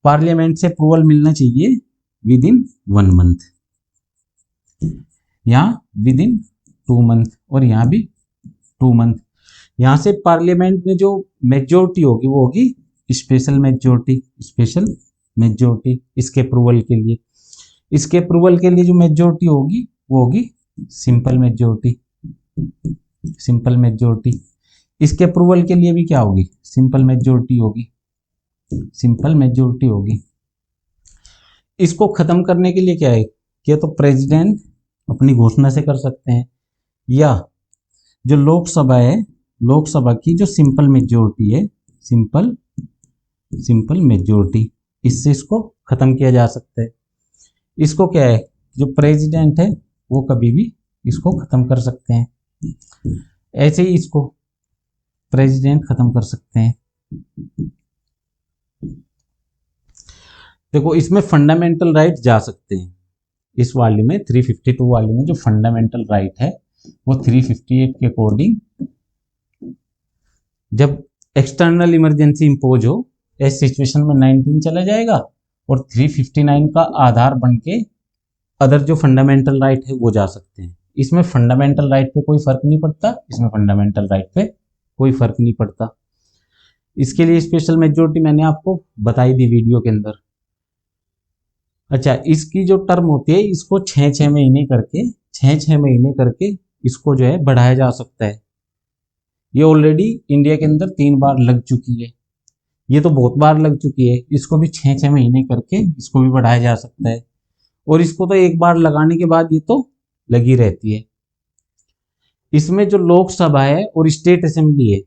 पार्लियामेंट से अप्रूवल मिलना चाहिए विद इन 1 मंथ, यहाँ विद इन 2 मंथ, और यहाँ भी 2 मंथ। यहाँ से पार्लियामेंट में जो मेजोरिटी होगी वो होगी स्पेशल मेजोरिटी, स्पेशल मेजोरिटी इसके अप्रूवल के लिए। इसके अप्रूवल के लिए जो मेजोरिटी होगी वो होगी सिंपल मेजोरिटी, सिंपल मेजोरिटी। इसके अप्रूवल के लिए भी क्या होगी, सिंपल मेजोरिटी होगी, सिंपल मेजोरिटी होगी। इसको खत्म करने के लिए क्या है कि तो प्रेसिडेंट अपनी घोषणा से कर सकते हैं, या जो लोकसभा है, लोकसभा की जो सिंपल मेजोरिटी है, सिंपल मेजोरिटी, इससे इसको खत्म किया जा सकता है। इसको क्या है, जो प्रेसिडेंट है वो कभी भी इसको खत्म कर सकते हैं, ऐसे ही इसको प्रेसिडेंट खत्म कर सकते हैं। देखो इसमें फंडामेंटल राइट जा सकते हैं, इस वाले में 352 वाले में जो फंडामेंटल राइट है वो 358 के अकॉर्डिंग जब एक्सटर्नल इमरजेंसी इंपोज हो इस सिचुएशन में 19 चला जाएगा, और 359 का आधार बन के अदर जो फंडामेंटल राइट है वो जा सकते हैं। इसमें फंडामेंटल राइट पे कोई फर्क नहीं पड़ता, इसमें फंडामेंटल राइट पे कोई फर्क नहीं पड़ता। इसके लिए स्पेशल मेजोरिटी मैंने आपको बताई थी वीडियो के अंदर। अच्छा, इसकी जो टर्म होती है इसको 6-6 महीने करके, 6-6 महीने करके इसको जो है बढ़ाया जा सकता है। ये ऑलरेडी इंडिया के अंदर 3 बार लग चुकी है, ये तो बहुत बार लग चुकी है, इसको भी 6-6 महीने करके इसको भी बढ़ाया जा सकता है। और इसको तो एक बार लगाने के बाद ये तो लगी रहती है। इसमें जो लोकसभा है और स्टेट असेंबली है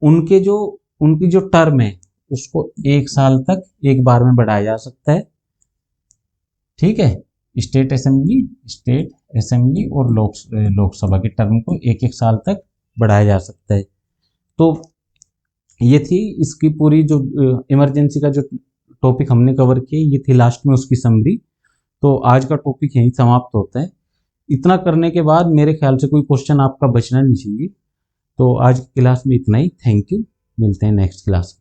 उनकी जो टर्म है उसको 1 साल तक एक बार में बढ़ाया जा सकता है, ठीक है। स्टेट असेंबली और लोकसभा की टर्म को 1-1 साल तक बढ़ाया जा सकता है। तो ये थी इसकी पूरी जो इमरजेंसी का जो टॉपिक हमने कवर किया, ये थी लास्ट में उसकी समरी। तो आज का टॉपिक यहीं समाप्त होता है। इतना करने के बाद मेरे ख्याल से कोई क्वेश्चन आपका बचना नहीं चाहिए। तो आज की क्लास में इतना ही। थैंक यू, मिलते हैं नेक्स्ट क्लास में।